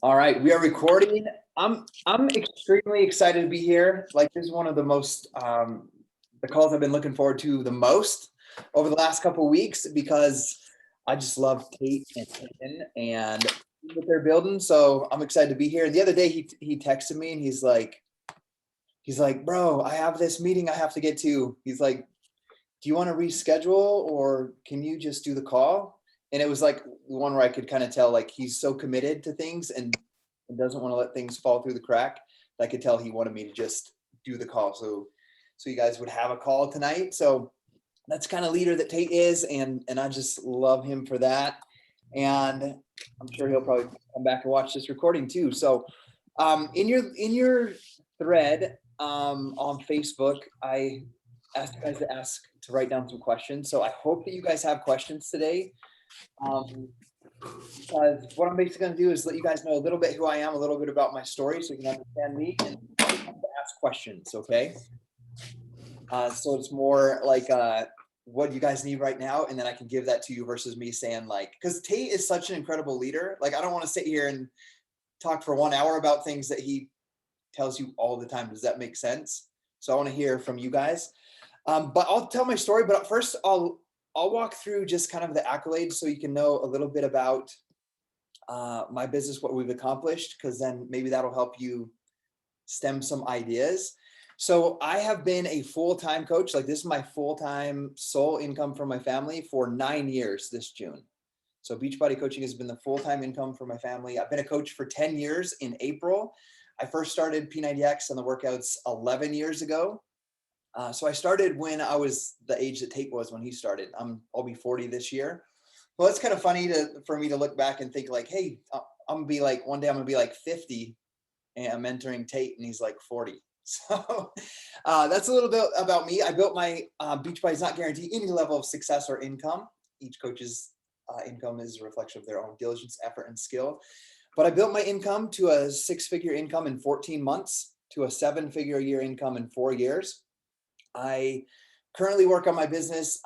All right, we are recording. I'm extremely excited to be here. Like, this is one of the most the calls I've been looking forward to the most over the last couple of weeks because I just love Tate and Hayden and what they're building. So I'm excited to be here. And the other day he texted me and he's like, bro, I have this meeting I have to get to. He's like, do you want to reschedule or can you just do the call? And it was like one where I could kind of tell like he's so committed to things and doesn't want to let things fall through the crack. I could tell he wanted me to just do the call. So you guys would have a call tonight. So that's kind of leader that Tate is, and I just love him for that. And I'm sure he'll probably come back and watch this recording too. So in your thread on Facebook, I asked you guys to write down some questions. So I hope that you guys have questions today. Because what I'm basically going to do is let you guys know a little bit who I am, a little bit about my story, so you can understand me and ask questions. Okay. So it's more like what you guys need right now, and then I can give that to you versus me saying like, because Tate is such an incredible leader. Like, I don't want to sit here and talk for 1 hour about things that he tells you all the time. Does that make sense? So I want to hear from you guys. But I'll tell my story. But first, I'll walk through just kind of the accolades so you can know a little bit about my business, what we've accomplished, because then maybe that'll help you stem some ideas. So I have been a full-time coach. Like, this is my full-time sole income for my family for 9 years this June. So Beachbody coaching has been the full-time income for my family. I've been a coach for 10 years in April. I first started P90X and the workouts 11 years ago. So I started when I was the age that Tate was when he started. I'll be 40 this year. Well, it's kind of funny for me to look back and think like, hey, I'm gonna be like, one day I'm gonna be like 50 and I'm mentoring Tate and he's like 40. So that's a little bit about me. I built my Beachbody does not guarantee any level of success or income. Each coach's income is a reflection of their own diligence, effort, and skill. But I built my income to a 6-figure income in 14 months, to a 7-figure a year income in 4 years. I currently work on my business.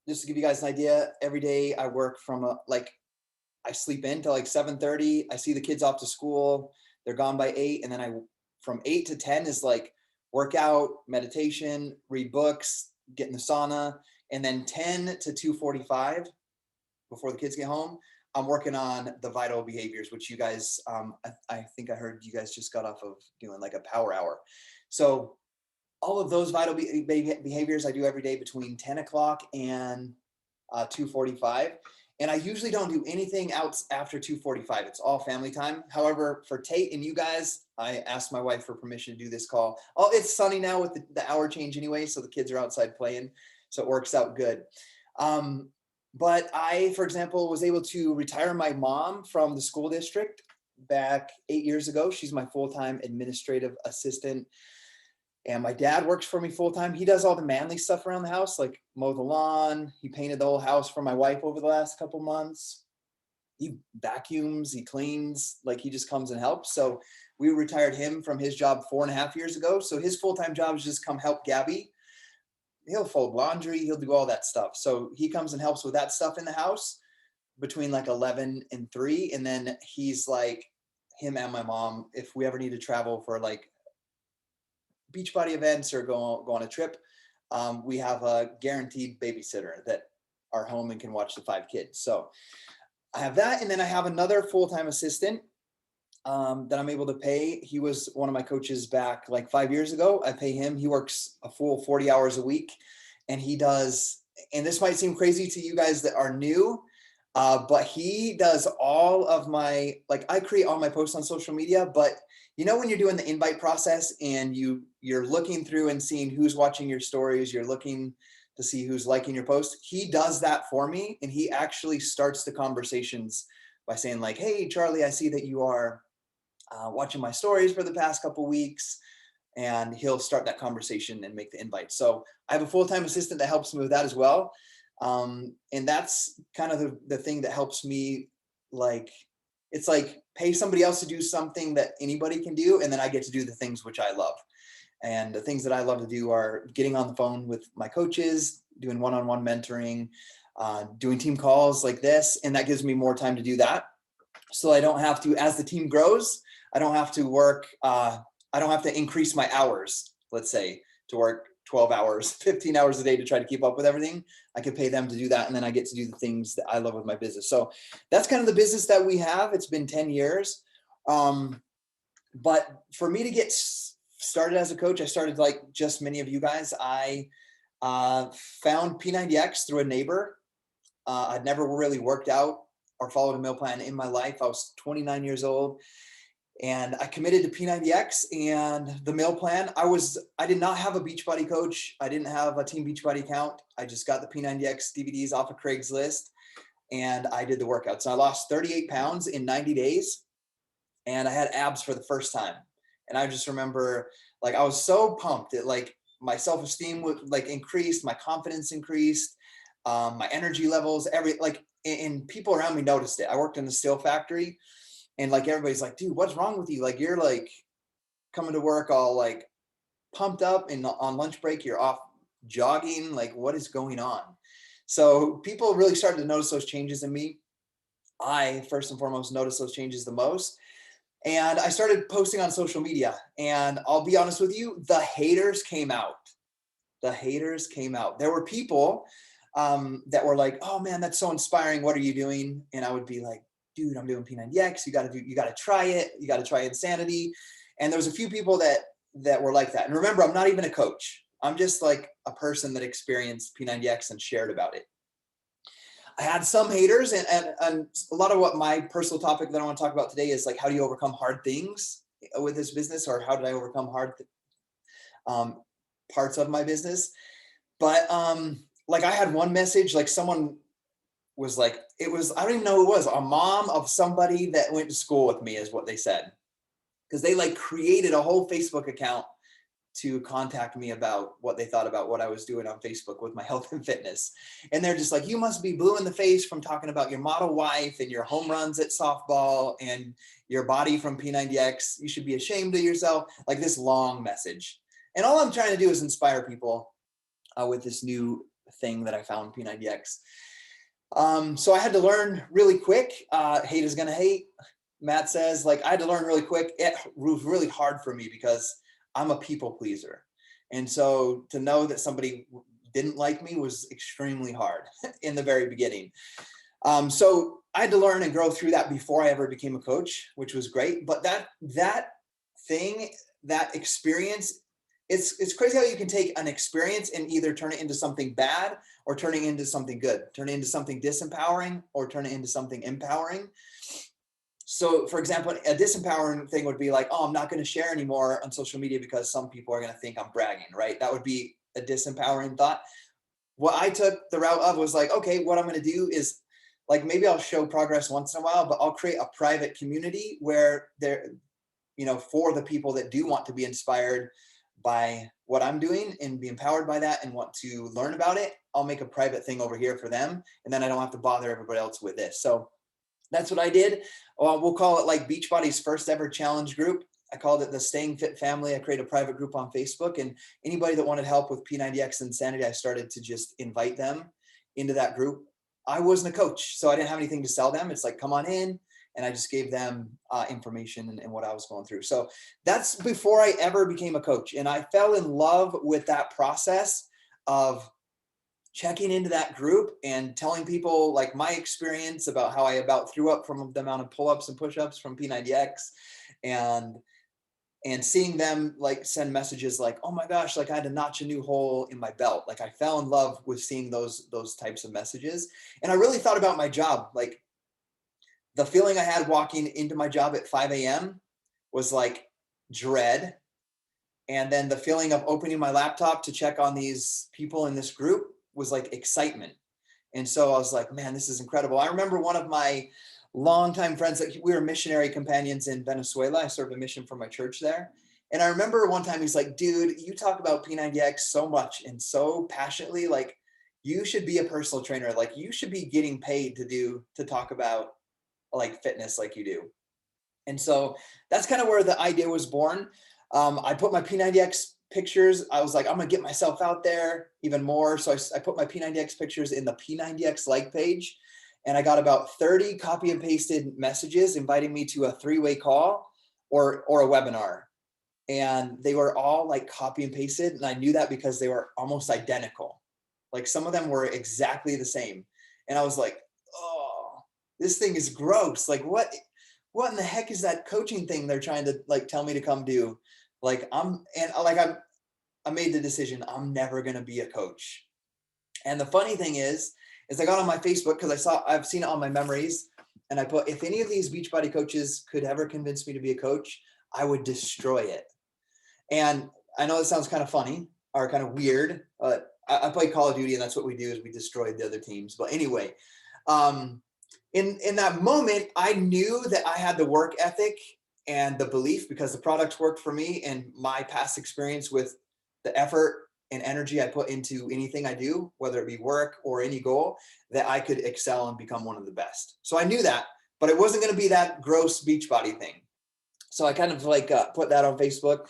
Just to give you guys an idea, every day I work from I sleep in till like 7:30. I see the kids off to school. They're gone by 8. And then from 8 to 10 is like workout, meditation, read books, get in the sauna. And then 10 to 2:45 before the kids get home, I'm working on the vital behaviors, which you guys, I think I heard you guys just got off of doing like a power hour. So all of those vital behaviors I do every day between 10 o'clock and 2:45. And I usually don't do anything else after 2:45. It's all family time. However, for Tate and you guys, I asked my wife for permission to do this call. Oh, it's sunny now with the hour change anyway, so the kids are outside playing, so it works out good. But I, for example, was able to retire my mom from the school district back 8 years ago. She's my full-time administrative assistant. And my dad works for me full-time. He does all the manly stuff around the house, like mow the lawn. He painted the whole house for my wife over the last couple months. He vacuums, he cleans, like he just comes and helps. So we retired him from his job 4.5 years ago. So his full-time job is just come help Gabby. He'll fold laundry, he'll do all that stuff. So he comes and helps with that stuff in the house between like 11 and 3. And then he's like, him and my mom, if we ever need to travel for like Beachbody events or go on a trip, we have a guaranteed babysitter that are home and can watch the 5 kids. So I have that. And then I have another full-time assistant that I'm able to pay. He was one of my coaches back like 5 years ago. I pay him. He works a full 40 hours a week, and he does, and this might seem crazy to you guys that are new, but he does all of my, like, I create all my posts on social media, but you know, when you're doing the invite process and you're looking through and seeing who's watching your stories, you're looking to see who's liking your post, he does that for me. And he actually starts the conversations by saying like, hey, Charlie, I see that you are watching my stories for the past couple weeks. And he'll start that conversation and make the invite. So I have a full-time assistant that helps me with that as well. And that's kind of the thing that helps me, like, it's like pay somebody else to do something that anybody can do, and then I get to do the things which I love. And the things that I love to do are getting on the phone with my coaches, doing one-on-one mentoring, doing team calls like this, and that gives me more time to do that. So I don't have to, as the team grows, I don't have to work, I don't have to increase my hours, let's say, to work 12 hours, 15 hours a day to try to keep up with everything. I could pay them to do that. And then I get to do the things that I love with my business. So that's kind of the business that we have. It's been 10 years. But for me to get started as a coach, I started like just many of you guys. I found P90X through a neighbor. I'd never really worked out or followed a meal plan in my life. I was 29 years old and I committed to P90X and the meal plan. I did not have a Beachbody coach. I didn't have a Team Beachbody account. I just got the P90X DVDs off of Craigslist and I did the workouts. So I lost 38 pounds in 90 days and I had abs for the first time. And I just remember like, I was so pumped that like my self-esteem would like increased, my confidence increased, my energy levels, and people around me noticed it. I worked in the steel factory and like, everybody's like, dude, what's wrong with you? Like, you're like coming to work all like pumped up and on lunch break, you're off jogging. Like, what is going on? So people really started to notice those changes in me. I first and foremost noticed those changes the most. And I started posting on social media and I'll be honest with you, the haters came out. The haters came out. There were people that were like, oh man, that's so inspiring. What are you doing? And I would be like, dude, I'm doing P90X. You got to try it. You got to try Insanity. And there was a few people that were like that. And remember, I'm not even a coach. I'm just like a person that experienced P90X and shared about it. I had some haters and a lot of what my personal topic that I want to talk about today is like, how do you overcome hard things with this business, or how did I overcome hard parts of my business? But like I had one message, like someone was like, I don't even know who it was, a mom of somebody that went to school with me is what they said. Because they like created a whole Facebook account to contact me about what they thought about what I was doing on Facebook with my health and fitness. And they're just like, you must be blue in the face from talking about your model wife and your home runs at softball and your body from P90X. You should be ashamed of yourself. Like this long message. And all I'm trying to do is inspire people with this new thing that I found, P90X. So I had to learn really quick. Hate is gonna hate. Matt says, like, I had to learn really quick. It was really hard for me because I'm a people pleaser. And so to know that somebody didn't like me was extremely hard in the very beginning. So I had to learn and grow through that before I ever became a coach, which was great. But that experience, it's crazy how you can take an experience and either turn it into something bad or turn it into something good, turn it into something disempowering or turn it into something empowering. So for example, a disempowering thing would be like, oh, I'm not going to share anymore on social media because some people are going to think I'm bragging, right? That would be a disempowering thought. What I took the route of was like, okay, what I'm going to do is like, maybe I'll show progress once in a while, but I'll create a private community where they're, for the people that do want to be inspired by what I'm doing and be empowered by that and want to learn about it, I'll make a private thing over here for them. And then I don't have to bother everybody else with this. So that's what I did. We'll call it like Beachbody's first ever challenge group. I called it the Staying Fit Family. I created a private group on Facebook, and anybody that wanted help with P90X Insanity, I started to just invite them into that group. I wasn't a coach, so I didn't have anything to sell them. It's like, come on in. And I just gave them information and what I was going through. So that's before I ever became a coach. And I fell in love with that process of checking into that group and telling people like my experience about how I about threw up from the amount of pull-ups and push-ups from P90X and seeing them like send messages like, oh my gosh, like I had to notch a new hole in my belt. Like I fell in love with seeing those types of messages. And I really thought about my job. Like the feeling I had walking into my job at 5 a.m. was like dread. And then the feeling of opening my laptop to check on these people in this group was like excitement. And so I was like, man, this is incredible. I remember one of my longtime friends, like we were missionary companions in Venezuela. I served a mission for my church there. And I remember one time he's like, dude, you talk about P90X so much and so passionately, like you should be a personal trainer. Like you should be getting paid to talk about like fitness like you do. And so that's kind of where the idea was born. I put my P90X pictures. I was like, I'm gonna get myself out there even more. So I put my P90X pictures in the P90X like page. and I got about 30 copy and pasted messages inviting me to a 3-way call or a webinar. And they were all like copy and pasted. And I knew that because they were almost identical. Like some of them were exactly the same. And I was like, oh, this thing is gross. Like what in the heck is that coaching thing they're trying to like tell me to come do? Like I made the decision, I'm never going to be a coach. And the funny thing is I got on my Facebook because I've seen it on my memories. And I put, if any of these Beachbody coaches could ever convince me to be a coach, I would destroy it. And I know it sounds kind of funny or kind of weird, but I play Call of Duty and that's what we do is we destroy the other teams. But anyway, in that moment, I knew that I had the work ethic and the belief because the products worked for me and my past experience with the effort and energy I put into anything I do, whether it be work or any goal, that I could excel and become one of the best. So I knew that, but it wasn't going to be that gross Beachbody thing. So I kind of like put that on Facebook.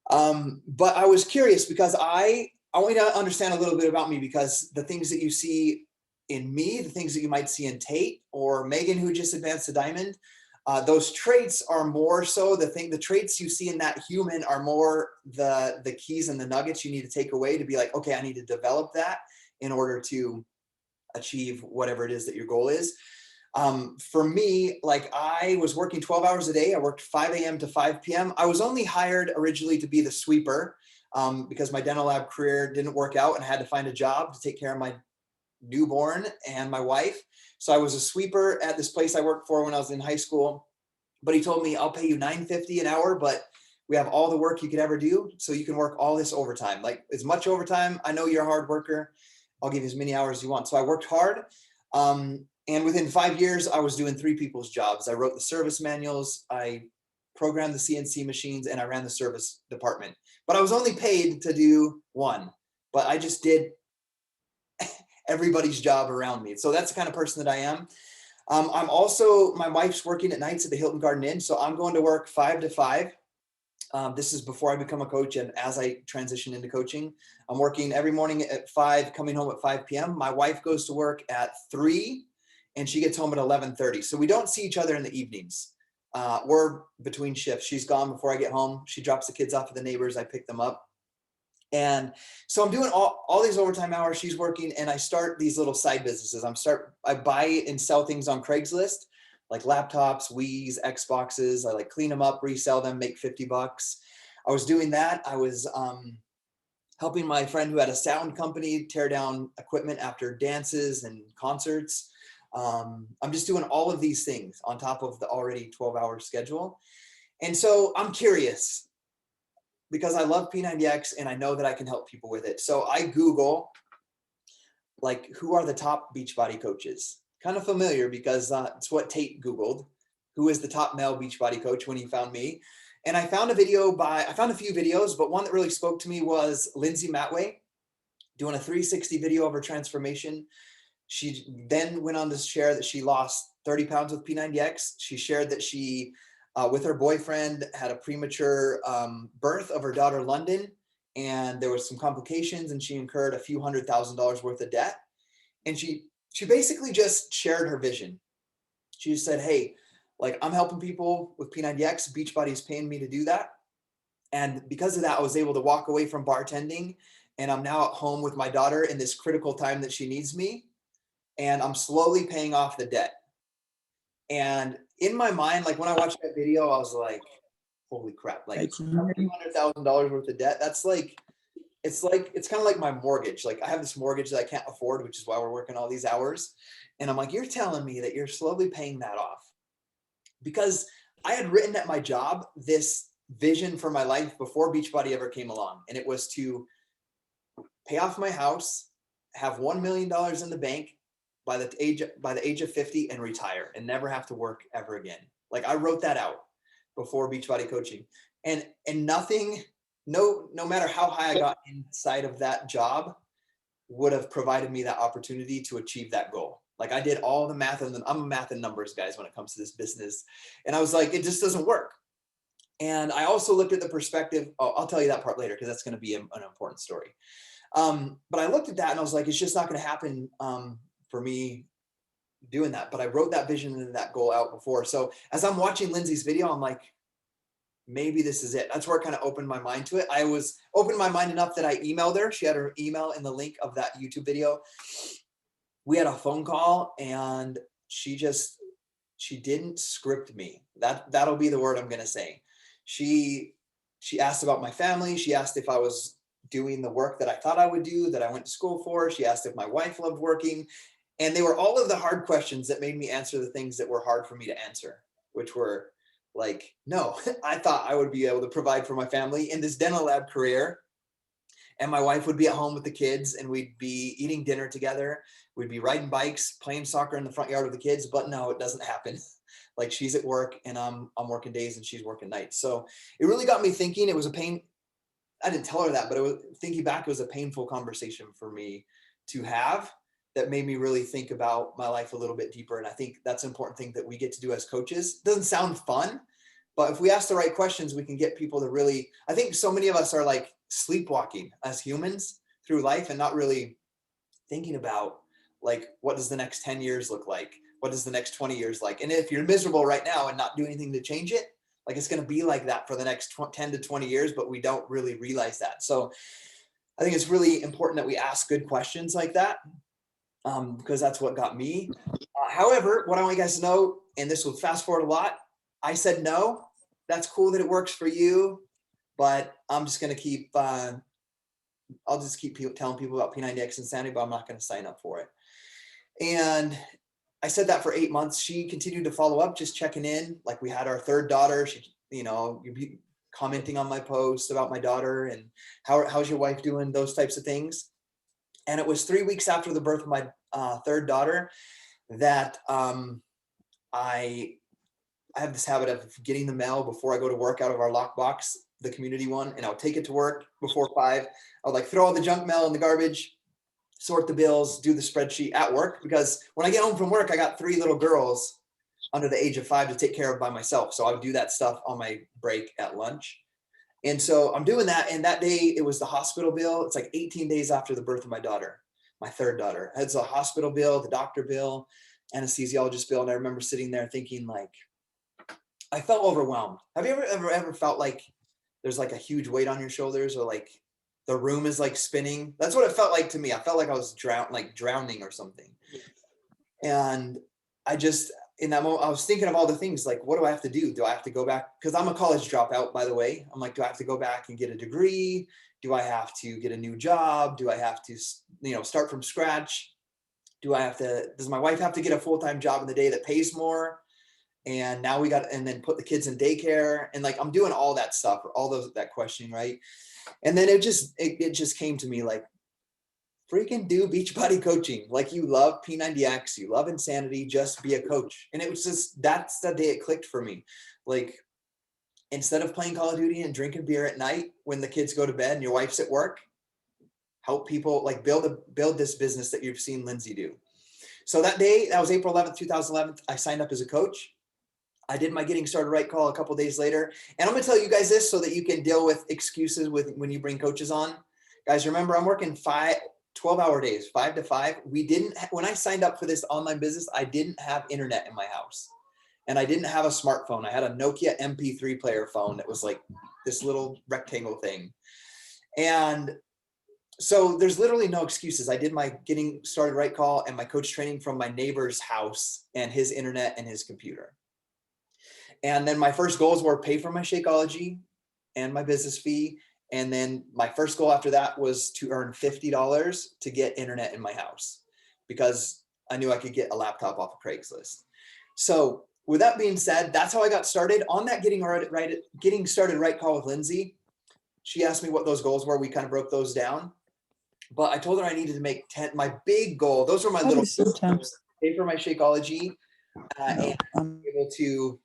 But I was curious because I want you to understand a little bit about me because the things that you see in me, the things that you might see in Tate or Megan, who just advanced to Diamond, those traits are more so the traits you see in that human are more the keys and the nuggets you need to take away to be like, okay, I need to develop that in order to achieve whatever it is that your goal is. For me, like I was working 12 hours a day. I worked 5 a.m. to 5 p.m. I was only hired originally to be the sweeper because my dental lab career didn't work out and I had to find a job to take care of my newborn and my wife. So I was a sweeper at this place I worked for when I was in high school, but he told me, I'll pay you $9.50 an hour, but we have all the work you could ever do. So you can work all this overtime, like as much overtime. I know you're a hard worker. I'll give you as many hours as you want. So I worked hard. And within 5 years, I was doing 3 people's jobs. I wrote the service manuals, I programmed the CNC machines, and I ran the service department. But I was only paid to do one, but I just did everybody's job around me. So that's the kind of person that I am. I'm also, my wife's working at nights at the Hilton Garden Inn. So I'm going to work 5 to 5. This is before I become a coach and as I transition into coaching. I'm working every morning at 5, coming home at 5 p.m. My wife goes to work at 3 and she gets home at 11:30. So we don't see each other in the evenings. We're between shifts. She's gone before I get home. She drops the kids off at the neighbors. I pick them up. And so I'm doing all these overtime hours. She's working and I start these little side businesses. I buy and sell things on Craigslist, like laptops, Wiis, Xboxes. I like clean them up, resell them, make $50. I was doing that. I was helping my friend who had a sound company tear down equipment after dances and concerts. I'm just doing all of these things on top of the already 12-hour schedule. And so I'm curious because I love P90X and I know that I can help people with it. So I Google, like, who are the top Beachbody coaches? Kind of familiar because it's what Tate Googled. Who is the top male Beachbody coach when he found me? And I found a few videos, but one that really spoke to me was Lindsay Matway doing a 360 video of her transformation. She then went on to share that she lost 30 pounds with P90X. She shared that she, with her boyfriend, had a premature birth of her daughter, London, and there was some complications and she incurred a few $100,000 worth of debt. And she basically just shared her vision. She just said, hey, like I'm helping people with P90X, Beachbody is paying me to do that. And because of that, I was able to walk away from bartending and I'm now at home with my daughter in this critical time that she needs me. And I'm slowly paying off the debt. And in my mind, like when I watched that video, I was like, holy crap, like $200,000 worth of debt. That's like, it's kind of like my mortgage. Like I have this mortgage that I can't afford, which is why we're working all these hours. And I'm like, you're telling me that you're slowly paying that off. Because I had written at my job this vision for my life before Beachbody ever came along. And it was to pay off my house, have $1 million in the bank, by the age of 50 and retire and never have to work ever again. Like I wrote that out before Beachbody coaching and nothing, no matter how high I got inside of that job would have provided me that opportunity to achieve that goal. Like I did all the math and I'm a math and numbers guys when it comes to this business. And I was like, it just doesn't work. And I also looked at the perspective. Oh, I'll tell you that part later because that's going to be an important story. But I looked at that and I was like, it's just not going to happen for me doing that, but I wrote that vision and that goal out before. So as I'm watching Lindsay's video, I'm like, maybe this is it. That's where it kind of opened my mind to it. I was opened my mind enough that I emailed her. She had her email in the link of that YouTube video. We had a phone call, and she didn't script me. That'll be the word I'm going to say. She asked about my family. She asked if I was doing the work that I thought I would do, that I went to school for. She asked if my wife loved working. And they were all of the hard questions that made me answer the things that were hard for me to answer, which were like, no, I thought I would be able to provide for my family in this dental lab career. And my wife would be at home with the kids, and we'd be eating dinner together. We'd be riding bikes, playing soccer in the front yard with the kids. But no, it doesn't happen. Like, she's at work, and I'm working days and she's working nights. So it really got me thinking. It was a pain. I didn't tell her that, but it was, thinking back, it was a painful conversation for me to have that made me really think about my life a little bit deeper. And I think that's an important thing that we get to do as coaches. It doesn't sound fun, but if we ask the right questions, we can get people to really, I think so many of us are like sleepwalking as humans through life and not really thinking about, like, what does the next 10 years look like? What does the next 20 years like? And if you're miserable right now and not doing anything to change it, like, it's going to be like that for the next 10 to 20 years, but we don't really realize that. So I think it's really important that we ask good questions like that, because that's what got me. However, what I want you guys to know, and this will fast forward a lot, I said no. That's cool that it works for you, but I'm just going to keep, I'll just keep telling people about P90X Insanity, but I'm not going to sign up for it. And I said that for 8 months. She continued to follow up, just checking in. Like, we had our third daughter. She, you'd be commenting on my posts about my daughter and how's your wife doing, those types of things. And it was 3 weeks after the birth of my third daughter that I have this habit of getting the mail before I go to work out of our lockbox, the community one, and I'll take it to work before 5. I'll like throw all the junk mail in the garbage, sort the bills, do the spreadsheet at work, because when I get home from work, I got 3 little girls under the age of 5 to take care of by myself. So I would do that stuff on my break at lunch. And so I'm doing that. And that day it was the hospital bill. It's like 18 days after the birth of my daughter, my third daughter. It's a hospital bill, the doctor bill, anesthesiologist bill. And I remember sitting there thinking, like, I felt overwhelmed. Have you ever felt like there's like a huge weight on your shoulders, or like the room is like spinning? That's what it felt like to me. I felt like I was drowning or something. And I just, in that moment, I was thinking of all the things, like, what do I have to do? Do I have to go back? Because I'm a college dropout, by the way. I'm like, do I have to go back and get a degree? Do I have to get a new job? Do I have to, start from scratch? Does my wife have to get a full-time job in the day that pays more? And now and then put the kids in daycare. And like, I'm doing all that stuff, or all that questioning, right? And then it just came to me, like, freaking do Beachbody coaching. Like, you love P90X, you love Insanity, just be a coach. And it was just, that's the day it clicked for me. Like, instead of playing Call of Duty and drinking beer at night when the kids go to bed and your wife's at work, help people, like, build this business that you've seen Lindsay do. So that day, that was April 11th, 2011, I signed up as a coach. I did my Getting Started Right call a couple days later. And I'm going to tell you guys this so that you can deal with excuses when you bring coaches on. Guys, remember, I'm working 12-hour days, 5 to 5. When I signed up for this online business, I didn't have internet in my house, and I didn't have a smartphone. I had a Nokia MP3 player phone that was like this little rectangle thing. And so there's literally no excuses. I did my Getting Started Right call and my coach training from my neighbor's house and his internet and his computer. And then my first goals were pay for my Shakeology and my business fee. And then my first goal after that was to earn $50 to get internet in my house, because I knew I could get a laptop off of Craigslist. So with that being said, that's how I got started on that Getting Started Right call with Lindsay. She asked me what those goals were. We kind of broke those down, but I told her I needed to make 10. My big goal, those were my little sometimes pay for my Shakeology and be able to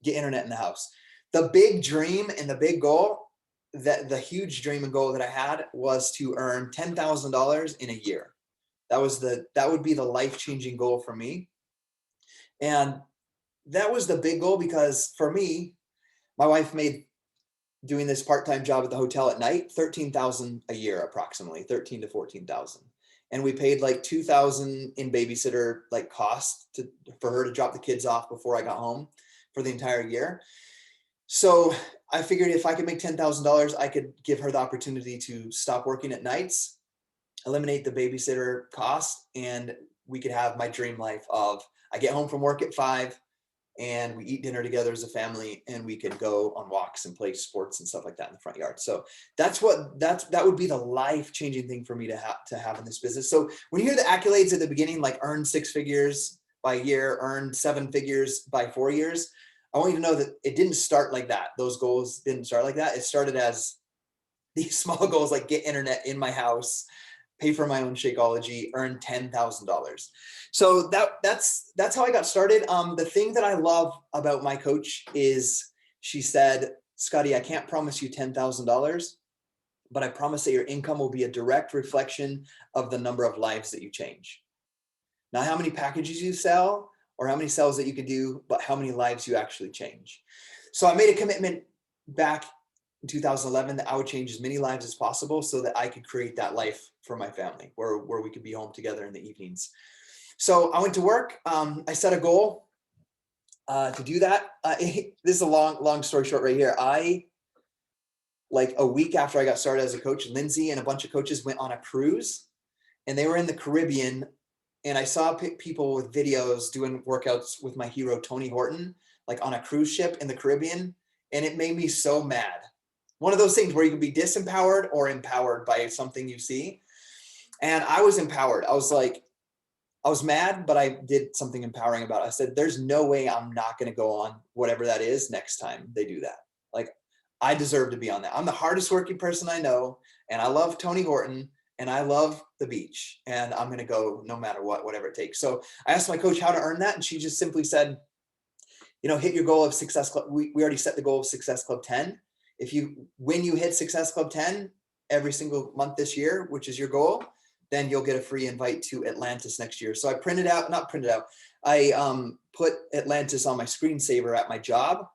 get internet in the house. The big dream and the big goal, the huge dream and goal that I had, was to earn $10,000 in a year. That would be the life-changing goal for me. And that was the big goal, because for me, my wife made, doing this part-time job at the hotel at night, $13,000 a year, approximately 13 to 14,000. and we paid like $2,000 in babysitter like cost for her to drop the kids off before I got home for the entire year. So I figured if I could make $10,000, I could give her the opportunity to stop working at nights, eliminate the babysitter cost, and we could have my dream life of I get home from work at 5 and we eat dinner together as a family, and we could go on walks and play sports and stuff like that in the front yard. So that would be the life-changing thing for me to have in this business. So when you hear the accolades at the beginning, like earn 6 figures by year, earn 7 figures by 4 years, I want you to know that it didn't start like that. Those goals didn't start like that. It started as these small goals, like get internet in my house, pay for my own Shakeology, earn $10,000. So that's how I got started. The thing that I love about my coach is she said, Scotty, I can't promise you $10,000, but I promise that your income will be a direct reflection of the number of lives that you change. Not how many packages you sell or how many sales that you can do, but how many lives you actually change. So I made a commitment back in 2011 that I would change as many lives as possible so that I could create that life for my family where we could be home together in the evenings. So I went to work. I set a goal to do that. This is a long story short right here. Like a week after I got started as a coach, Lindsay and a bunch of coaches went on a cruise, and they were in the Caribbean. And I saw people with videos doing workouts with my hero, Tony Horton, like on a cruise ship in the Caribbean. And it made me so mad. One of those things where you can be disempowered or empowered by something you see. And I was empowered. I was mad, but I did something empowering about it. I said, there's no way I'm not going to go on whatever that is next time they do that. Like, I deserve to be on that. I'm the hardest working person I know. And I love Tony Horton. And I love the beach, and I'm going to go no matter what, whatever it takes. So I asked my coach how to earn that. And she just simply said, hit your goal of Success Club. We already set the goal of Success Club 10. When you hit Success Club 10 every single month this year, which is your goal, then you'll get a free invite to Atlantis next year. So I I put Atlantis on my screensaver at my job,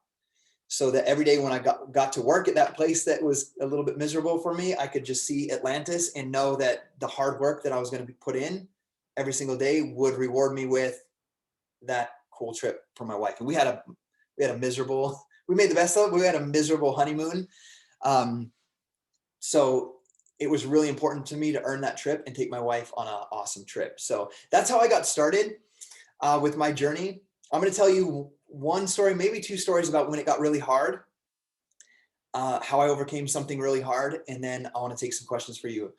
so that every day when I got to work at that place that was a little bit miserable for me, I could just see Atlantis and know that the hard work that I was going to put in every single day would reward me with that cool trip for my wife. And we made the best of it. We had a miserable honeymoon. So it was really important to me to earn that trip and take my wife on an awesome trip. So that's how I got started with my journey. I'm going to tell you one story, maybe 2 stories about when it got really hard, how I overcame something really hard. And then I want to take some questions for you.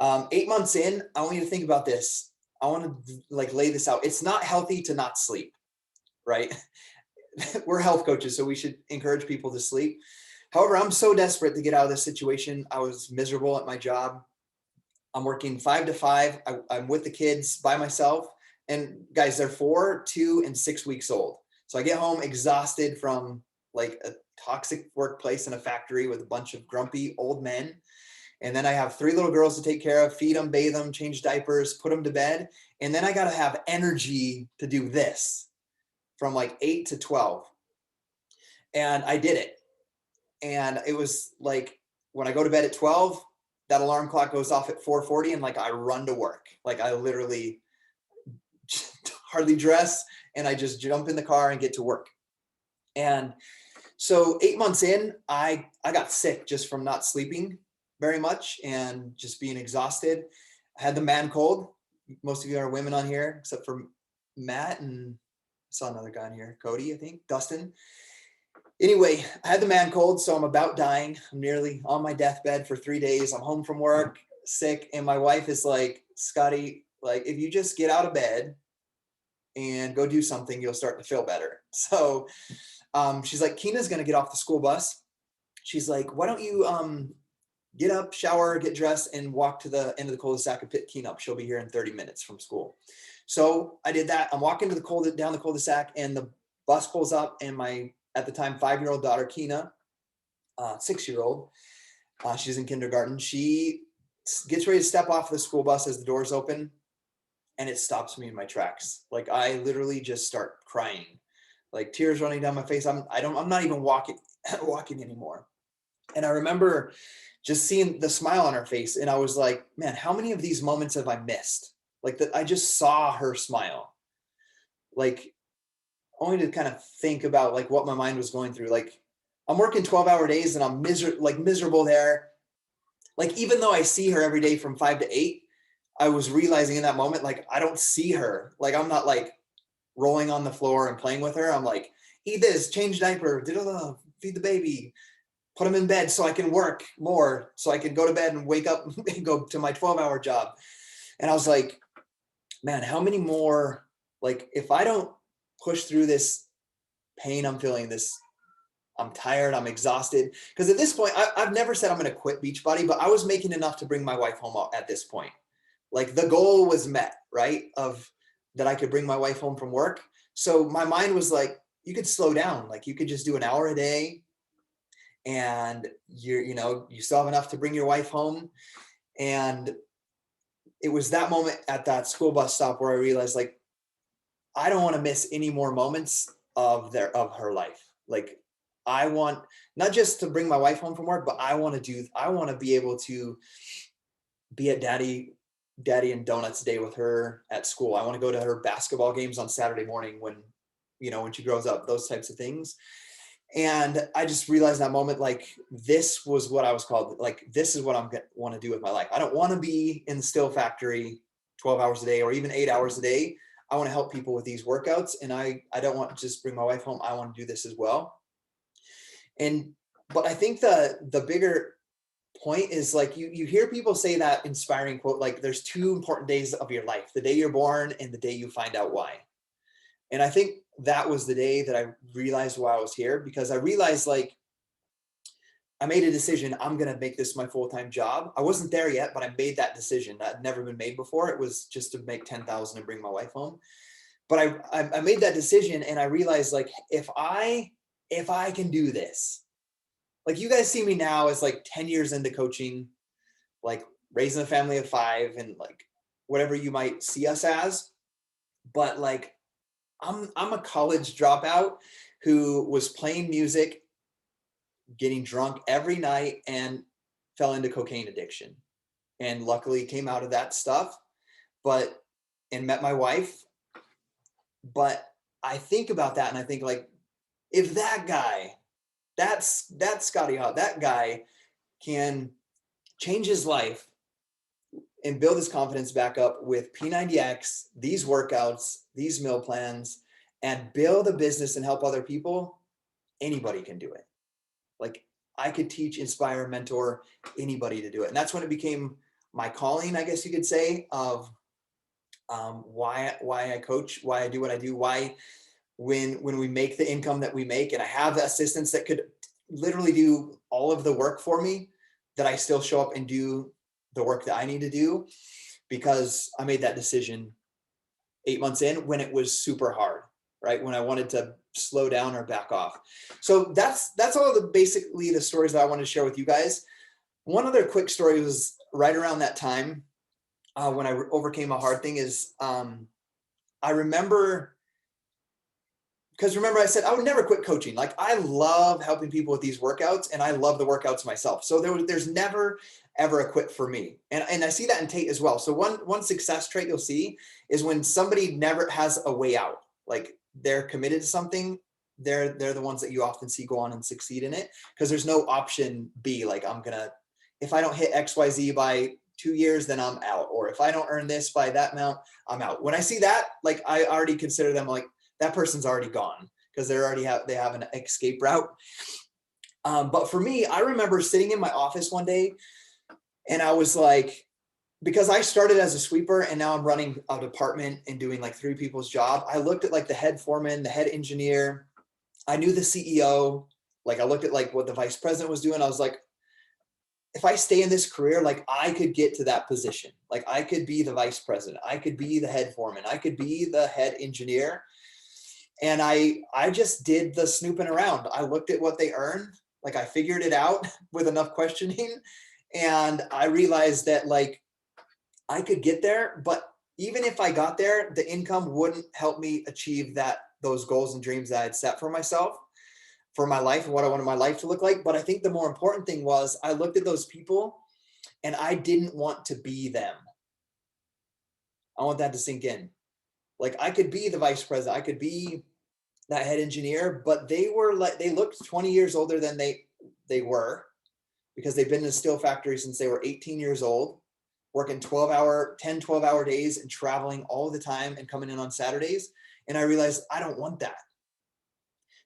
8 months in, I want you to think about this. I want to lay this out. It's not healthy to not sleep, right? We're health coaches, so we should encourage people to sleep. However, I'm so desperate to get out of this situation. I was miserable at my job. I'm working 5 to 5. I'm with the kids by myself. And guys, they're 4, 2, and 6 weeks old. So I get home exhausted from like a toxic workplace in a factory with a bunch of grumpy old men. And then I have 3 little girls to take care of, feed them, bathe them, change diapers, put them to bed. And then I got to have energy to do this from like 8 to 12. And I did it. And it was like, when I go to bed at 12, that alarm clock goes off at 4:40 and like I run to work. Like I literally hardly dress and I just jump in the car and get to work. And so 8 months in, I got sick just from not sleeping very much and just being exhausted. I had the man cold. Most of you are women on here, except for Matt, and I saw another guy in here, Cody, I think, Dustin. Anyway, I had the man cold, so I'm about dying. I'm nearly on my deathbed for 3 days. I'm home from work, sick, and my wife is like, Scotty, like if you just get out of bed and go do something, you'll start to feel better. So she's like, Keena's going to get off the school bus. She's like, why don't you get up, shower, get dressed, and walk to the end of the cul-de-sac and pick Keena up. She'll be here in 30 minutes from school. So I did that. I'm walking down the cul-de-sac, and the bus pulls up, and my, at the time, 5-year-old daughter, Keena, 6-year-old, she's in kindergarten. She gets ready to step off the school bus as the doors open, and it stops me in my tracks. Like I literally just start crying, like tears running down my face. I'm not even walking anymore. And I remember just seeing the smile on her face. And I was like, man, how many of these moments have I missed? Like that I just saw her smile. Like only to kind of think about like what my mind was going through. Like I'm working 12-hour days and I'm miserable there. Like, even though I see her every day from 5 to 8, I was realizing in that moment, like, I don't see her. Like, I'm not like rolling on the floor and playing with her. I'm like, eat this, change diaper, feed the baby, put him in bed so I can work more, so I can go to bed and wake up and go to my 12-hour job. And I was like, man, how many more, like, if I don't push through this pain I'm feeling, this, I'm tired, I'm exhausted. Because at this point, I've never said I'm going to quit Beachbody, but I was making enough to bring my wife home at this point. Like the goal was met, right? Of that I could bring my wife home from work. So my mind was like, you could slow down. Like you could just do an hour a day and you still have enough to bring your wife home. And it was that moment at that school bus stop where I realized, like, I don't want to miss any more moments of her life. Like I want not just to bring my wife home from work, but I want to be able to be at daddy and donuts day with her at school. I want to go to her basketball games on Saturday morning when she grows up, those types of things. And I just realized in that moment, like, this was what I was called. Like, this is what I'm going to want to do with my life. I don't want to be in the still factory 12 hours a day or even 8 hours a day. I want to help people with these workouts. And I don't want to just bring my wife home. I want to do this as well. But I think the bigger point is, like, you hear people say that inspiring quote, like, there's 2 important days of your life, the day you're born and the day you find out why. And I think that was the day that I realized why I was here, because I realized, like, I made a decision. I'm going to make this my full-time job. I wasn't there yet, but I made that decision. That had never been made before. It was just to make 10,000 and bring my wife home. But I made that decision, and I realized, like, if I can do this, like, you guys see me now as like 10 years into coaching, like raising a family of 5 and like whatever you might see us as. But like, I'm a college dropout who was playing music, getting drunk every night, and fell into cocaine addiction. And luckily came out of that stuff, and met my wife. But I think about that and I think, like, if that guy, that's Scotty Hawk, that guy can change his life and build his confidence back up with P90X, these workouts, these meal plans, and build a business and help other people, anybody can do it. Like, I could teach, inspire, mentor anybody to do it. And that's when it became my calling, I guess you could say, of why I coach, why I do what I do, why when we make the income that we make, and I have assistants that could literally do all of the work for me, that I still show up and do the work that I need to do, because I made that decision 8 months in when it was super hard, right? When I wanted to slow down or back off. So that's all basically the stories that I wanted to share with you guys. One other quick story was right around that time when I overcame a hard thing is I remember, because remember I said I would never quit coaching. Like, I love helping people with these workouts, and I love the workouts myself. So there's never ever a quit for me. And I see that in Tate as well. So one success trait you'll see is when somebody never has a way out. Like, they're committed to something, they're the ones that you often see go on and succeed in it, because there's no option B. Like, if I don't hit XYZ by 2 years, then I'm out. Or if I don't earn this by that amount, I'm out. When I see that, like, I already consider them like, that person's already gone, because they have an escape route. But for me, I remember sitting in my office one day, and I was like, because I started as a sweeper and now I'm running a department and doing like 3 people's job. I looked at like the head foreman, the head engineer. I knew the CEO. Like, I looked at like what the vice president was doing. I was like, if I stay in this career, like, I could get to that position. Like, I could be the vice president. I could be the head foreman. I could be the head engineer. And I just did the snooping around. I looked at what they earned. Like, I figured it out with enough questioning. And I realized that, like, I could get there, but even if I got there, the income wouldn't help me achieve those goals and dreams that I had set for myself. for my life and what I wanted my life to look like. But I think the more important thing was I looked at those people and I didn't want to be them. I want that to sink in. Like I could be the vice president, I could be that head engineer, but they looked 20 years older than they were, because they've been in a steel factory since they were 18 years old, working 10-12 hour days and traveling all the time and coming in on Saturdays. And I realized I don't want that.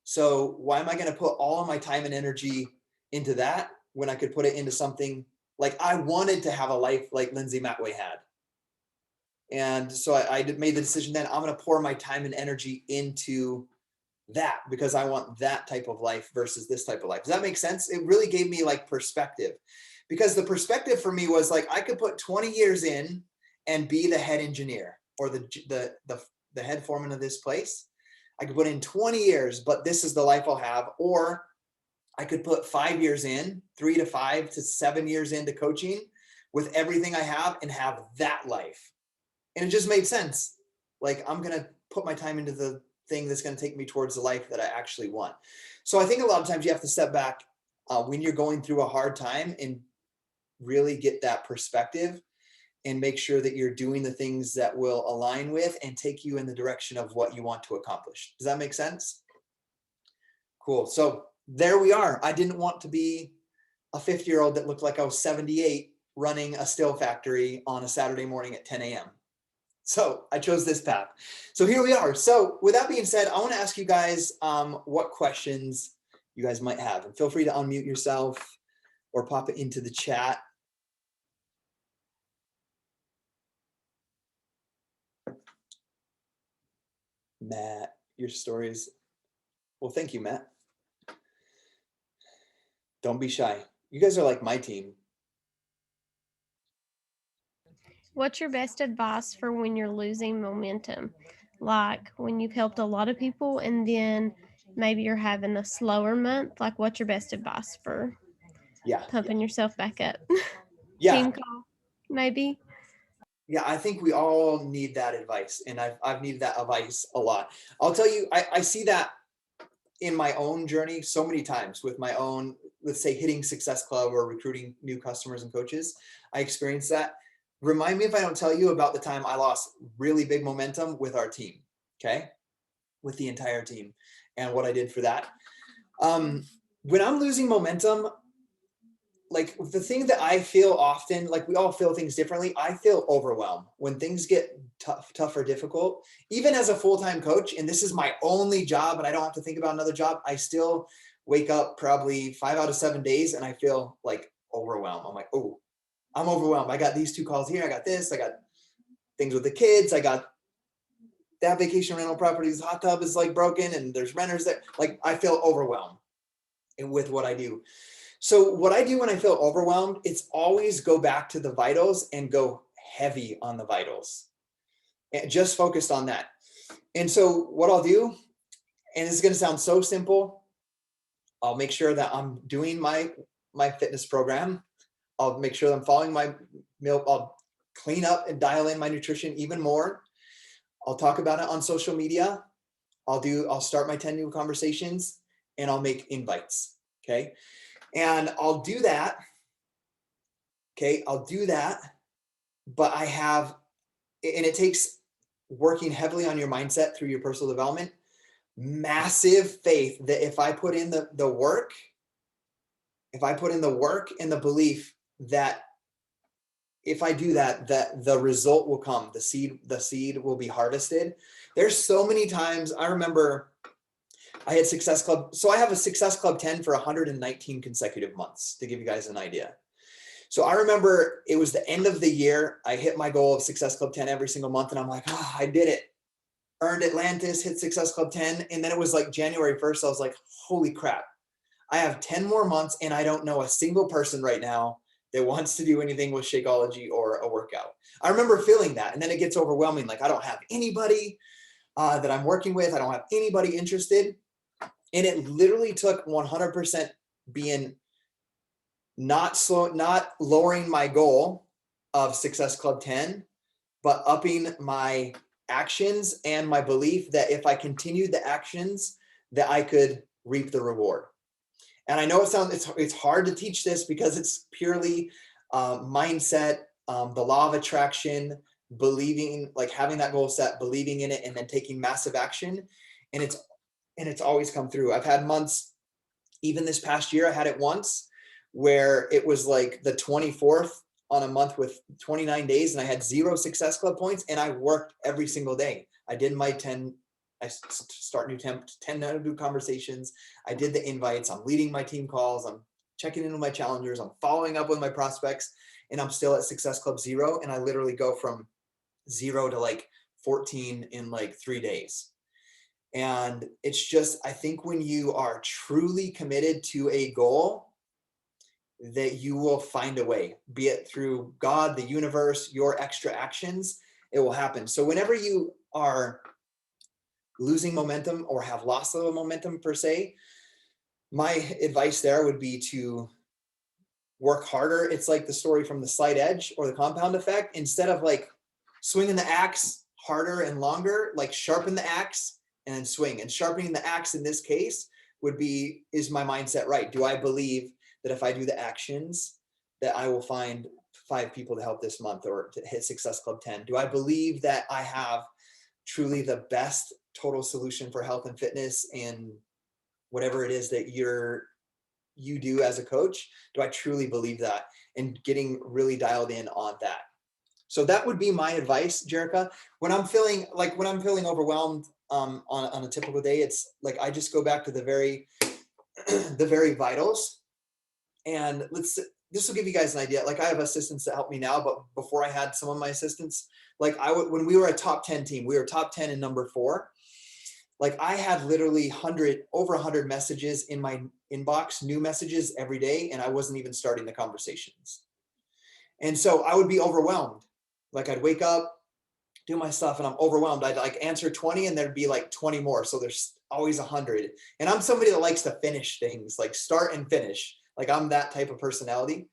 So why am I going to put all of my time and energy into that when I could put it into something like I wanted to have a life like Lindsay Matway had? And so I made the decision then I'm going to pour my time and energy into that because I want that type of life versus this type of life. Does that make sense? It really gave me like perspective, because the perspective for me was like I could put 20 years in and be the head engineer or the head foreman of this place. I could put in 20 years, but this is the life I'll have. Or I could put 5 years in, 3 to 5 to 7 years into coaching with everything I have and have that life. And it just made sense. Like I'm going to put my time into the thing that's going to take me towards the life that I actually want. So I think a lot of times you have to step back when you're going through a hard time and really get that perspective and make sure that you're doing the things that will align with and take you in the direction of what you want to accomplish. Does that make sense? Cool. So there we are. I didn't want to be a 50-year-old that looked like I was 78 running a steel factory on a Saturday morning at 10 a.m. So I chose this path. So here we are. So with that being said, I want to ask you guys what questions you guys might have. And feel free to unmute yourself or pop it into the chat. Matt, your stories. Well, thank you, Matt. Don't be shy. You guys are like my team. What's your best advice for when you're losing momentum? Like when you've helped a lot of people and then maybe you're having a slower month. Like what's your best advice for pumping yourself back up? Team call, maybe? Yeah, I think we all need that advice. And I've needed that advice a lot. I'll tell you, I see that in my own journey so many times with my own, let's say, hitting Success Club or recruiting new customers and coaches. I experienced that. Remind me if I don't tell you about the time I lost really big momentum with our team, okay? With the entire team and what I did for that. When I'm losing momentum, like the thing that I feel often, like we all feel things differently. I feel overwhelmed when things get tough or difficult, even as a full-time coach. And this is my only job and I don't have to think about another job. I still wake up probably 5 out of 7 days and I feel like overwhelmed. I'm like, oh, I'm overwhelmed. I got these 2 calls here. I got this, I got things with the kids. I got that vacation rental property's hot tub is like broken and there's renters there. Like I feel overwhelmed and with what I do. So what I do when I feel overwhelmed, it's always go back to the vitals and go heavy on the vitals and just focused on that. And so what I'll do, and it's going to sound so simple, I'll make sure that I'm doing my fitness program. I'll make sure that I'm following my meal. I'll clean up and dial in my nutrition even more. I'll talk about it on social media. I'll start my 10 new conversations and I'll make invites. Okay. And I'll do that. Okay. I'll do that. But I have, and it takes working heavily on your mindset through your personal development, massive faith that if I put in the work, and the belief that if I do that, that the result will come, the seed will be harvested. There's so many times I remember I had Success Club. So I have a Success Club 10 for 119 consecutive months to give you guys an idea. So I remember it was the end of the year. I hit my goal of Success Club 10 every single month. And I'm like, oh, I did it. Earned Atlantis, hit Success Club 10. And then it was like January 1st. I was like, holy crap. I have 10 more months and I don't know a single person right now that wants to do anything with Shakeology or a workout. I remember feeling that. And then it gets overwhelming. Like I don't have anybody that I'm working with. I don't have anybody interested. And it literally took 100% being not lowering my goal of Success Club 10, but upping my actions and my belief that if I continued the actions, that I could reap the reward. And I know it's hard to teach this because it's purely mindset, the law of attraction, believing, like having that goal set, believing in it, and then taking massive action. And it's always come through. I've had months, even this past year, I had it once where it was like the 24th on a month with 29 days and I had 0 Success Club points, and I worked every single day. I did my 10, I start new 10 new conversations. I did the invites. I'm leading my team calls. I'm checking in with my challengers. I'm following up with my prospects, and I'm still at Success Club 0. And I literally go from 0 to like 14 in like 3 days. And it's just, I think when you are truly committed to a goal, that you will find a way, be it through God, the universe, your extra actions, it will happen. So whenever you are losing momentum or have lost a little momentum per se, my advice there would be to work harder. It's like the story from the slight edge or the compound effect. Instead of like swinging the axe harder and longer, like sharpen the axe and then swing. And sharpening the axe in this case would be, is my mindset right? Do I believe that if I do the actions that I will find 5 people to help this month or to hit Success Club 10? Do I believe that I have truly the best total solution for health and fitness and whatever it is that you do as a coach? Do I truly believe that? And getting really dialed in on that. So that would be my advice, Jerica. When I'm feeling overwhelmed on a typical day, it's like I just go back to the very vitals. And this will give you guys an idea. Like I have assistants that help me now, but before I had some of my assistants, like when we were a top 10 team, we were top 10 in number 4. Like I had literally over 100 messages in my inbox, new messages every day, and I wasn't even starting the conversations. And so I would be overwhelmed. Like I'd wake up, do my stuff, and I'm overwhelmed. I'd like answer 20 and there'd be like 20 more. So there's always 100. And I'm somebody that likes to finish things, like start and finish. Like I'm that type of personality.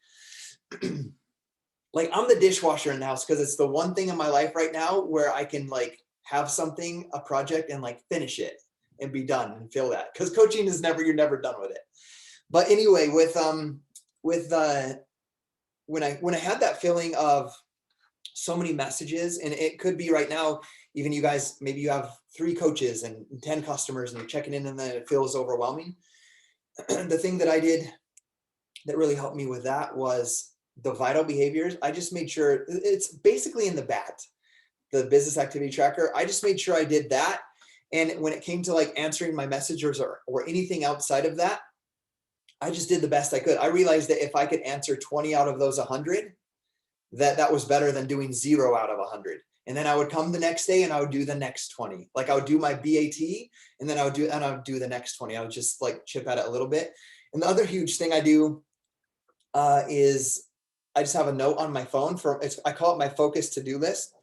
Like I'm the dishwasher in the house because it's the one thing in my life right now where I can like have something, a project, and like finish it and be done and feel that. Because coaching is you're never done with it. But anyway, when I had that feeling of so many messages, and it could be right now, even you guys, maybe you have 3 coaches and 10 customers and you're checking in and then it feels overwhelming. The thing that I did that really helped me with that was the vital behaviors. I just made sure it's basically in the BAT, the business activity tracker. I just made sure I did that. And when it came to like answering my messages or anything outside of that, I just did the best I could. I realized that if I could answer 20 out of those 100, that was better than doing 0 out of 100. And then I would come the next day and I would do the next 20. Like I would do my BAT and then I would do the next 20. I would just like chip at it a little bit. And the other huge thing I do is I just have a note on my phone I call it my focus to-do list.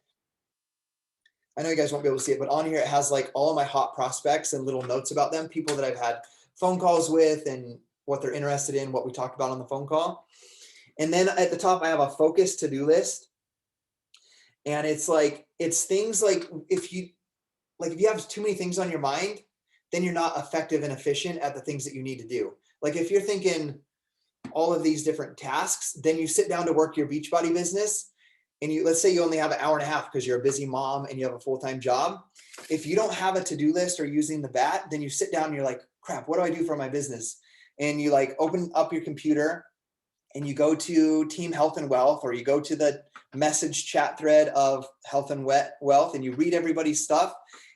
I know you guys won't be able to see it, but on here it has like all of my hot prospects and little notes about them, people that I've had phone calls with and what they're interested in, what we talked about on the phone call. And then at the top, I have a focus to-do list. And it's things like if you have too many things on your mind, then you're not effective and efficient at the things that you need to do. Like if you're thinking all of these different tasks, then you sit down to work your Beachbody business and let's say you only have an hour and a half because you're a busy mom and you have a full-time job. If you don't have a to-do list or using the BAT, then you sit down and you're like, crap, what do I do for my business? And you like open up your computer and you go to Team Health and Wealth, or you go to the message chat thread of Health and Wealth, and you read everybody's stuff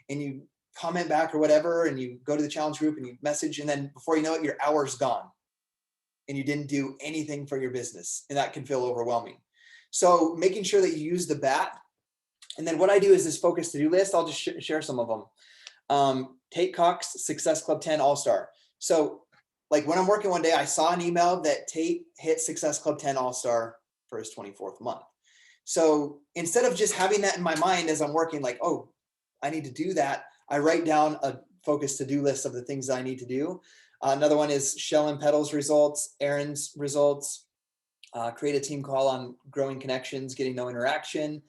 and you comment back or whatever, and you go to the challenge group and you message, and then before you know it, your hour's gone and you didn't do anything for your business, and that can feel overwhelming. So making sure that you use the BAT. And then what I do is this focus to-do list. I'll just share some of them. Tate Cox, Success Club 10 All-Star. So like when I'm working one day, I saw an email that Tate hit Success Club 10 All-Star for his 24th month. So instead of just having that in my mind as I'm working, like, oh, I need to do that, I write down a focus to-do list of the things that I need to do. Another one is Shell and Pedal's results, Aaron's results, create a team call on growing connections, getting no interaction.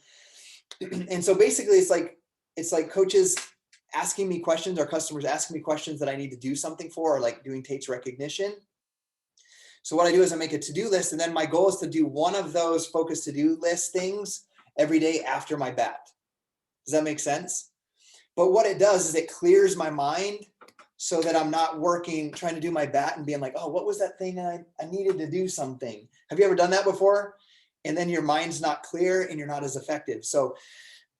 And so basically it's like coaches asking me questions, our customers asking me questions that I need to do something for, or like doing Tate's recognition. So what I do is I make a to-do list, and then my goal is to do one of those focused to-do list things every day after my bat. Does that make sense? But what it does is it clears my mind so that I'm not working, trying to do my bat and being like, oh, what was that thing I needed to do something? Have you ever done that before? And then your mind's not clear and you're not as effective. So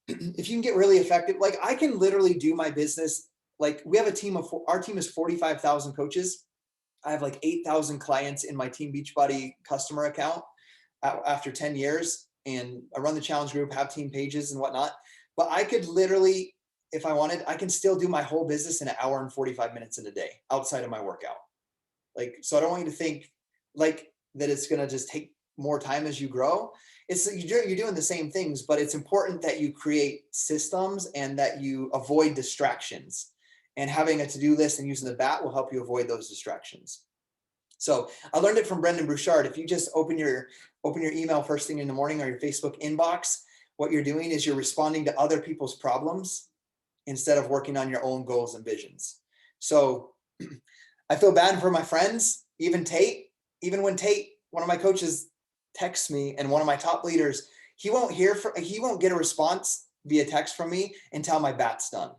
if you can get really effective, like I can literally do my business. Like we have a team of, our team is 45,000 coaches. I have like 8,000 clients in my Team Beachbody customer account after 10 years. And I run the challenge group, have team pages and whatnot. But I could literally, if I wanted, I can still do my whole business in an hour and 45 minutes in a day outside of my workout. Like, so I don't want you to think like that it's going to just take more time as you grow. It's you're doing the same things, but it's important that you create systems and that you avoid distractions. And having a to-do list and using the bat will help you avoid those distractions. So I learned it from Brendan Bouchard. If you just open your email first thing in the morning or your Facebook inbox, what you're doing is you're responding to other people's problems instead of working on your own goals and visions. So I feel bad for my friends, even Tate, even when Tate, one of my coaches, texts me, and one of my top leaders, he won't get a response via text from me until my bat's done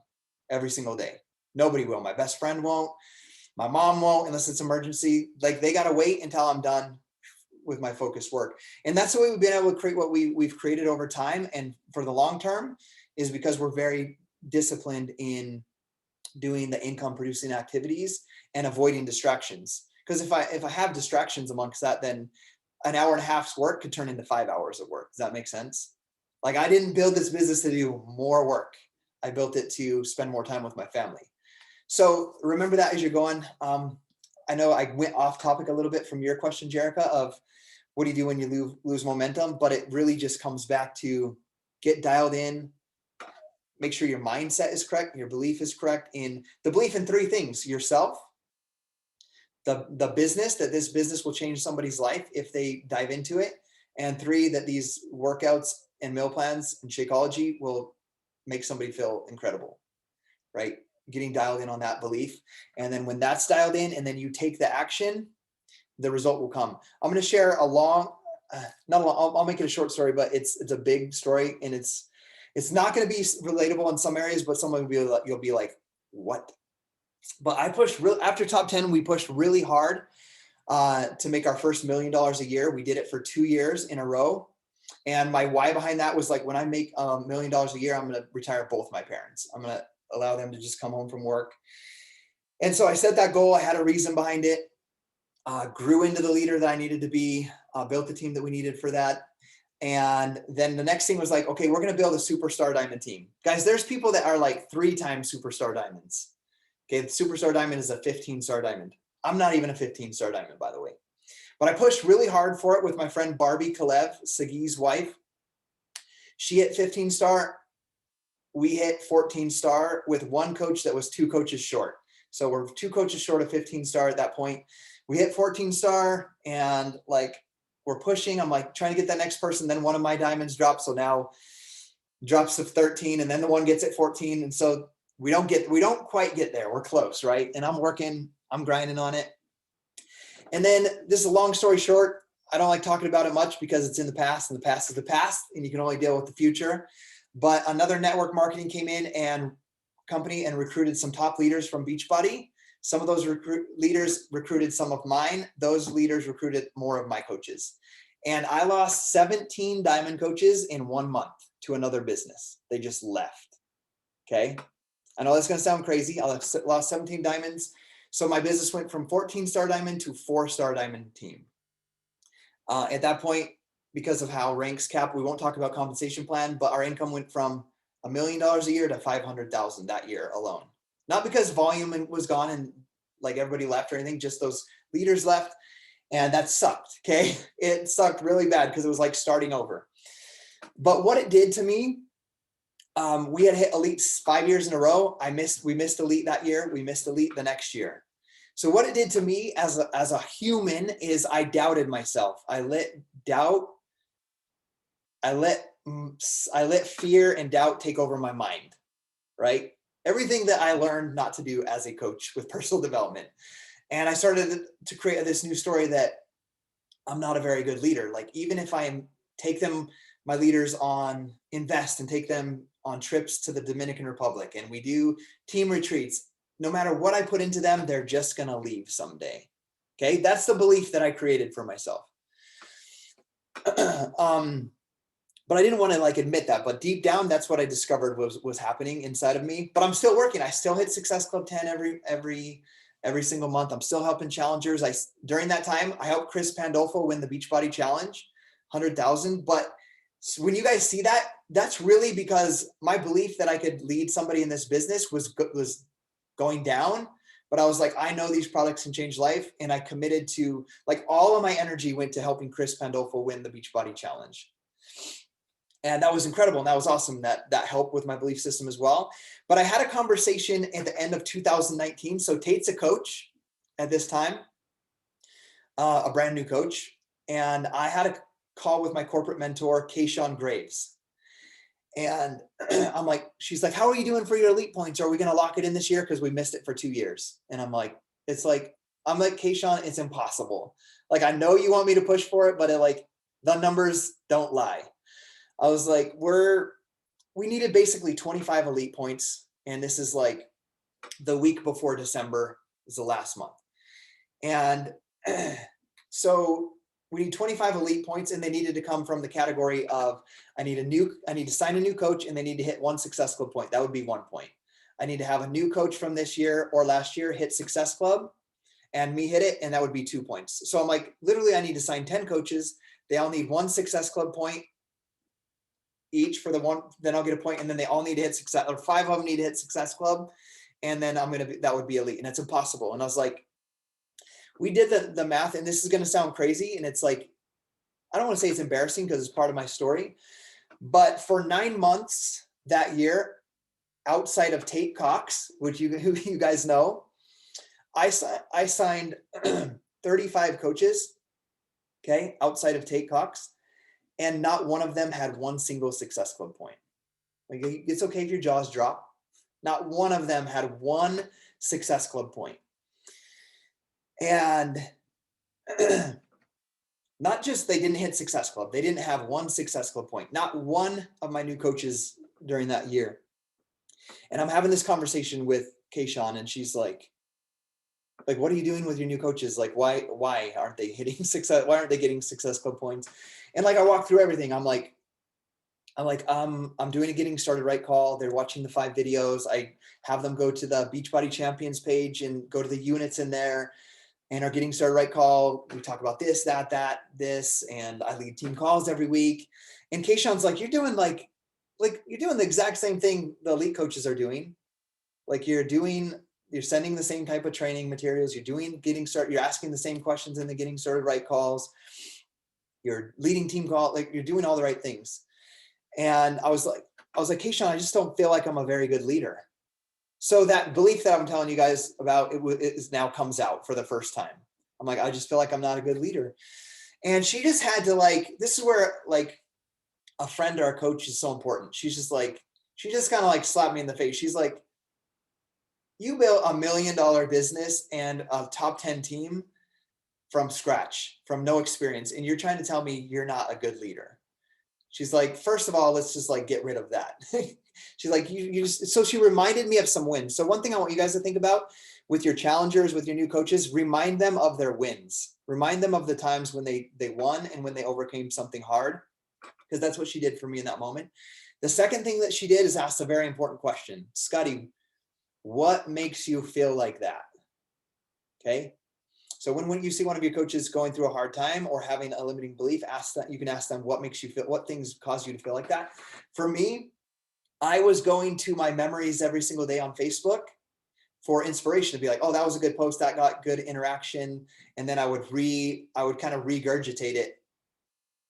every single day. Nobody will. My best friend won't. My mom won't, unless it's emergency. Like they got to wait until I'm done with my focused work. And that's the way we've been able to create what we've created over time. And for the long term is because we're very disciplined in doing the income producing activities and avoiding distractions. Because if I have distractions amongst that, then an hour and a half's work could turn into 5 hours of work. Does that make sense? Like I didn't build this business to do more work. I built it to spend more time with my family. So remember that as you're going. I know I went off topic a little bit from your question, Jerica, of what do you do when you lose momentum? But it really just comes back to get dialed in, make sure your mindset is correct, your belief is correct, in the belief in three things: yourself, the business, that this business will change somebody's life if they dive into it, and three, that these workouts and meal plans and Shakeology will make somebody feel incredible, right? Getting dialed in on that belief. And then when that's dialed in and then you take the action, the result will come. I'm going to share a long, not a long, I'll make it a short story, but it's a big story, and it's not going to be relatable in some areas, but someone will be like, you'll be like, what? But I pushed after top 10, we pushed really hard to make our first $1 million a year. We did it for 2 years in a row. And my why behind that was like, when I make $1 million a year, I'm going to retire both my parents. I'm going to allow them to just come home from work. And so I set that goal. I had a reason behind it, grew into the leader that I needed to be, built the team that we needed for that. And then the next thing was like, okay, we're going to build a superstar diamond team. Guys, there's people that are like 3-time superstar diamonds. Okay, the superstar diamond is a 15-star diamond. I'm not even a 15-star diamond, by the way. But I pushed really hard for it with my friend Barbie Kalev, Sagi's wife. She hit 15-star. We hit 14-star with one coach that was 2 coaches short. So we're 2 coaches short of 15-star at that point. We hit 14-star, and like we're pushing. I'm like trying to get that next person. Then one of my diamonds drops. So now drops to 13, and then the one gets at 14. And so we don't quite get there. We're close, right? And I'm working, I'm grinding on it. And then this is a long story short. I don't like talking about it much because it's in the past, and the past is the past, and you can only deal with the future. But another network marketing came in and recruited some top leaders from Beachbody. Some of those leaders recruited some of mine. Those leaders recruited more of my coaches. And I lost 17 diamond coaches in 1 month to another business. They just left. Okay. I know that's going to sound crazy. I lost 17 diamonds. So my business went from 14-star diamond to 4-star diamond team. At that point, because of how ranks cap, we won't talk about compensation plan, but our income went from $1 million a year to $500,000 that year alone. Not because volume was gone and like everybody left or anything, just those leaders left, and that sucked. Okay. It sucked really bad because it was like starting over. But what it did to me, we had hit elite 5 years in a row. We missed elite that year. We missed elite the next year. So what it did to me as a human is I doubted myself. I let fear and doubt take over my mind, right? everything that I learned not to do as a coach with personal development. And I started to create this new story that I'm not a very good leader. Like, even if I take them, my leaders on invest and take them on trips to the Dominican Republic, and we do team retreats, no matter what I put into them, they're just going to leave someday. Okay. That's the belief that I created for myself. But I didn't want to like admit that, but deep down, that's what I discovered was happening inside of me. But I'm still working. I still hit Success Club 10 every single month. I'm still helping challengers. During that time, I helped Chris Pandolfo win the Beachbody Challenge, 100,000. But when you guys see that, that's really because my belief that I could lead somebody in this business was going down. But I was like, I know these products can change life. And I committed to, like, all of my energy went to helping Chris Pandolfo win the Beachbody Challenge. And that was incredible. And that was awesome. That helped with my belief system as well. But I had a conversation at the end of 2019. So Tate's a coach at this time, a brand new coach. And I had a call with my corporate mentor, Kayshawn Graves. And I'm like, she's like, how are you doing for your elite points? Are we going to lock it in this year? Because we missed it for 2 years. And I'm like, Kayshawn, it's impossible. Like, I know you want me to push for it, but the numbers don't lie. I was like, we needed basically 25 elite points. And this is like the week before December is the last month. And so we need 25 elite points, and they needed to come from the category of, I need to sign a new coach, and they need to hit 1 Success Club point. That would be 1 point. I need to have a new coach from this year or last year hit Success Club and me hit it, and that would be 2 points. So I'm like, literally, I need to sign 10 coaches. They all need 1 Success Club point each for the one, then I'll get a point, and then they all need to hit Success, or 5 of them need to hit Success Club, and then that would be elite, and it's impossible. And I was like, we did the math, and this is going to sound crazy, and it's like, I don't want to say it's embarrassing because it's part of my story, but for 9 months that year, outside of Tate Cox, who you guys know, I signed 35 coaches, okay, outside of Tate Cox, and not one of them had 1 single Success Club point. Like, it's okay if your jaws drop. Not one of them had 1 Success Club point. And not just they didn't hit Success Club, they didn't have 1 Success Club point. Not one of my new coaches during that year. And I'm having this conversation with Kayshawn, and she's like, what are you doing with your new coaches? Like, why aren't they hitting success? Why aren't they getting Success Club points? And like, I walk through everything. I'm doing a getting started right call. They're watching the 5 videos. I have them go to the Beachbody Champions page and go to the units in there, and our getting started right call. We talk about this, this, and I lead team calls every week. And Kayshawn's like, you're doing you're doing the exact same thing the elite coaches are doing. Like, you're sending the same type of training materials. You're asking the same questions in the getting started right calls. You're leading team call. Like, you're doing all the right things. And I was like, Kayshawn, I just don't feel like I'm a very good leader. So that belief that I'm telling you guys about, it now comes out for the first time. I'm like, I just feel like I'm not a good leader. And she just had to this is where a friend or a coach is so important. She just kind of slapped me in the face. She's like, you built $1 million business and a top 10 team from scratch, from no experience. And you're trying to tell me you're not a good leader. She's like, first of all, let's just get rid of that. She's like, so she reminded me of some wins. So one thing I want you guys to think about with your challengers, with your new coaches, remind them of their wins. Remind them of the times when they won and when they overcame something hard, because that's what she did for me in that moment. The second thing that she did is ask a very important question. Scotty, what makes you feel like that? Okay. So when you see one of your coaches going through a hard time or having a limiting belief, you can ask them what makes you feel, what things cause you to feel like that. For me, I was going to my memories every single day on Facebook for inspiration to be like, oh, that was a good post, that got good interaction. And then I would kind of regurgitate it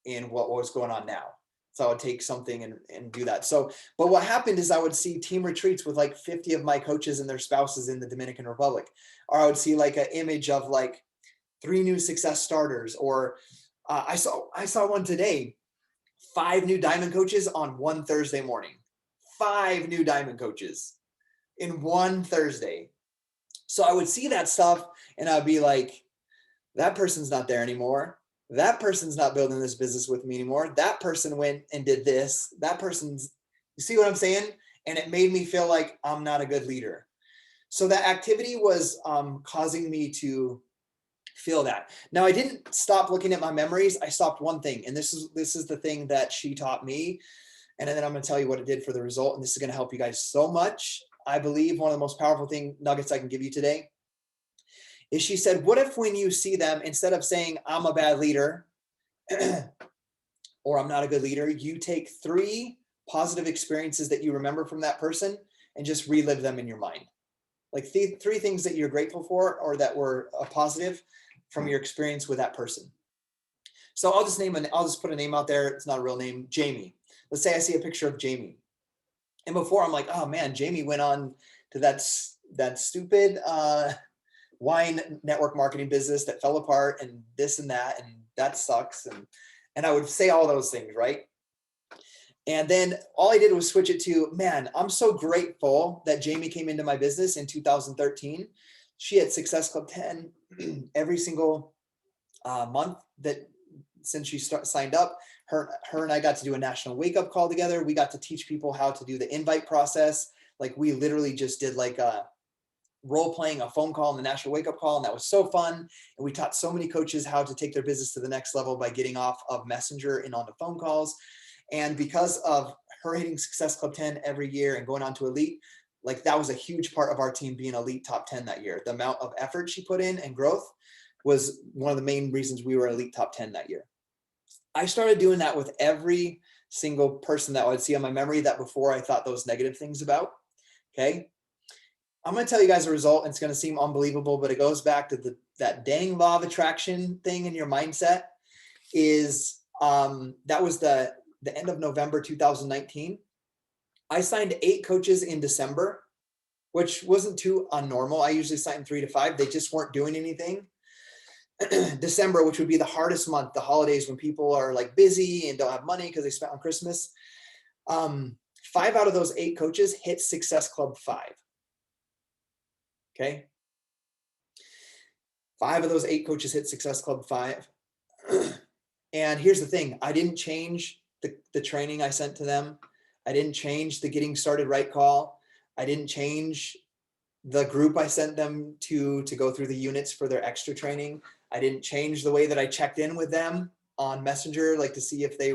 in what was going on now. So I would take something and do that. So, but what happened is I would see team retreats with 50 of my coaches and their spouses in the Dominican Republic. Or I would see an image of 3 new success starters. Or I saw one today, 5 new diamond coaches on one Thursday morning. 5 new diamond coaches. in one Thursday. So I would see that stuff and I'd be like, that person's not there anymore. That person's not building this business with me anymore. That person went and did this. That person's, you see what I'm saying? And it made me feel like I'm not a good leader. So that activity was causing me to feel that. Now I didn't stop looking at my memories. I stopped one thing, and this is the thing that she taught me. And then I'm going to tell you what it did for the result. And this is going to help you guys so much. I believe one of the most powerful nuggets I can give you today is she said, what if when you see them, instead of saying I'm a bad leader or I'm not a good leader, you take 3 positive experiences that you remember from that person and just relive them in your mind. Like 3 things that you're grateful for or that were a positive from your experience with that person. So I'll just put a name out there. It's not a real name, Jamie. Let's say I see a picture of Jamie. And before I'm like, oh man, Jamie went on to that stupid wine network marketing business that fell apart and this and that sucks. And I would say all those things, right? And then all I did was switch it to, man, I'm so grateful that Jamie came into my business in 2013. She had Success Club 10 every single month that since she signed up. Her and I got to do a national wake up call together. We got to teach people how to do the invite process. Like we literally just did like a role playing a phone call and the national wake up call. And that was so fun. And we taught so many coaches how to take their business to the next level by getting off of Messenger and onto phone calls. And because of her hitting Success Club 10 every year and going on to Elite, like that was a huge part of our team being Elite top 10 that year. The amount of effort she put in and growth was one of the main reasons we were Elite top 10 that year. I started doing that with every single person that I would see on my memory that before I thought those negative things about. Okay. I'm going to tell you guys a result, and it's going to seem unbelievable, but it goes back to that dang law of attraction thing in your mindset. Is that was the end of November 2019. I signed 8 coaches in December, which wasn't too unnormal. I usually sign 3 to 5. They just weren't doing anything. December, which would be the hardest month, the holidays when people are like busy and don't have money because they spent on Christmas. 5 out of those 8 coaches hit Success Club 5. Okay. 5 of those 8 coaches hit Success Club 5. And here's the thing. I didn't change the training I sent to them. I didn't change the getting started right call. I didn't change the group I sent them to go through the units for their extra training. I didn't change the way that I checked in with them on Messenger, like to see if they're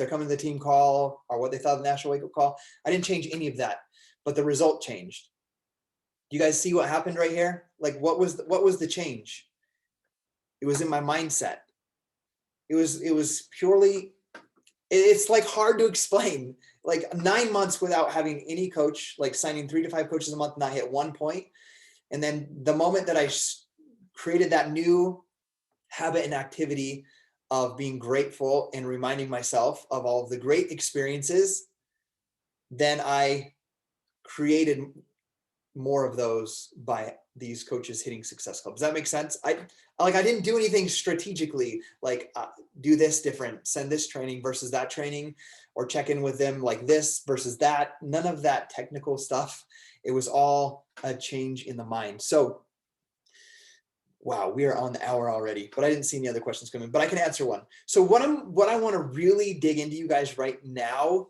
coming to the team call or what they thought of the national wake up call. I didn't change any of that, but the result changed. You guys see what happened right here? Like what was the change? It was in my mindset. It was purely, it's like hard to explain. Like 9 months without having any coach, like signing 3 to 5 coaches a month, and I hit 1 point. And then the moment that I created that new habit and activity of being grateful and reminding myself of all of the great experiences, then I created more of those by these coaches hitting Success Club. Does that make sense? I didn't do anything strategically, like do this different, send this training versus that training, or check in with them like this versus that. None of that technical stuff. It was all a change in the mind. So, wow, we are on the hour already, but I didn't see any other questions coming, but I can answer one. So what I want to really dig into you guys right now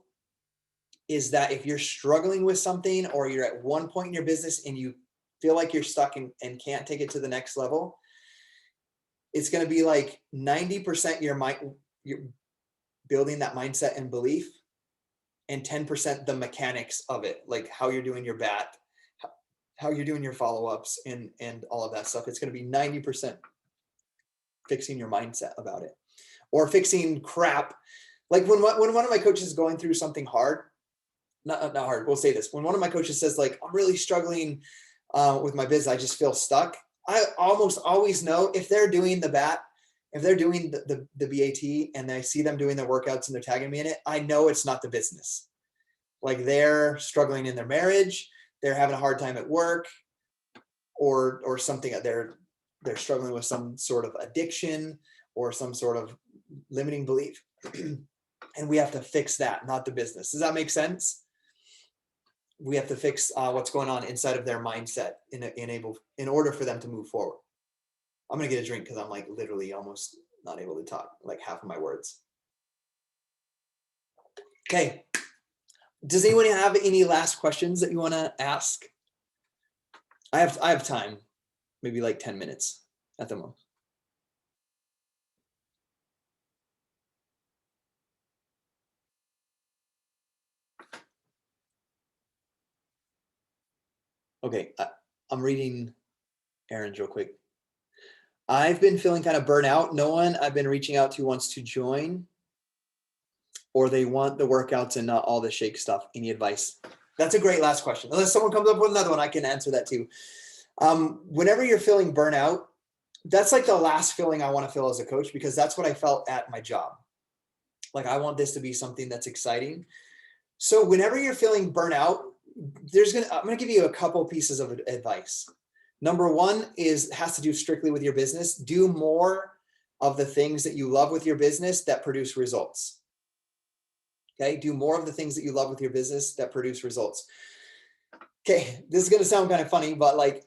is that if you're struggling with something or you're at one point in your business and you feel like you're stuck and can't take it to the next level, it's going to be like 90% you're building that mindset and belief, and 10% the mechanics of it, like how you're doing your bat, how you're doing your follow-ups and all of that stuff. It's going to be 90% fixing your mindset about it, or fixing crap. Like when one of my coaches is going through something hard, not hard, we'll say this. When one of my coaches says like, I'm really struggling with my business, I just feel stuck. I almost always know if they're doing the bat, if they're doing the BAT and I see them doing their workouts and they're tagging me in it, I know it's not the business. Like they're struggling in their marriage, they're having a hard time at work, or something. They're struggling with some sort of addiction or some sort of limiting belief. And we have to fix that, not the business. Does that make sense? we have to fix what's going on inside of their mindset in order for them to move forward. I'm gonna get a drink because I'm like literally almost not able to talk like half of my words. Okay. Does anyone have any last questions that you want to ask? I have time, maybe like 10 minutes at the most. Okay, I'm reading Aaron's real quick. I've been feeling kind of burnt out. No one I've been reaching out to wants to join, or they want the workouts and not all the shake stuff. Any advice? That's a great last question. Unless someone comes up with another one, I can answer that too. Whenever you're feeling burnout, that's like the last feeling I want to feel as a coach, because that's what I felt at my job. Like, I want this to be something that's exciting. So whenever you're feeling burnout, I'm going to give you a couple pieces of advice. Number one has to do strictly with your business. Do more of the things that you love with your business that produce results. Okay. Do more of the things that you love with your business that produce results. Okay. This is going to sound kind of funny, but like,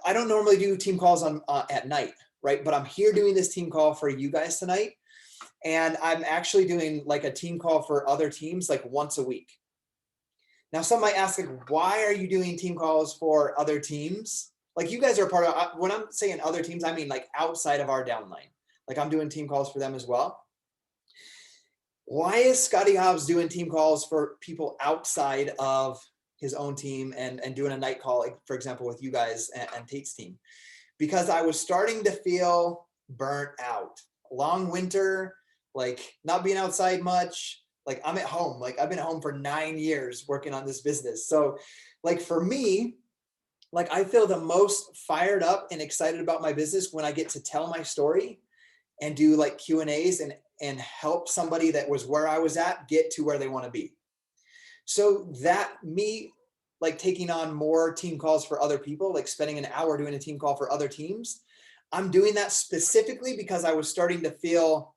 I don't normally do team calls on at night, right? But I'm here doing this team call for you guys tonight. And I'm actually doing like a team call for other teams like once a week. Now, some might ask, like, why are you doing team calls for other teams? Like, you guys are part of, when I'm saying other teams, I mean like outside of our downline. Like, I'm doing team calls for them as well. Why is Scotty Hobbs doing team calls for people outside of his own team and doing a night call, like, for example, with you guys and Tate's team? Because I was starting to feel burnt out. Long winter, like not being outside much. Like, I'm at home. Like, I've been at home for 9 years working on this business. So like, for me, like, I feel the most fired up and excited about my business when I get to tell my story and do like Q&As and help somebody that was where I was at get to where they want to be. So that me like taking on more team calls for other people, like spending an hour doing a team call for other teams, I'm doing that specifically because I was starting to feel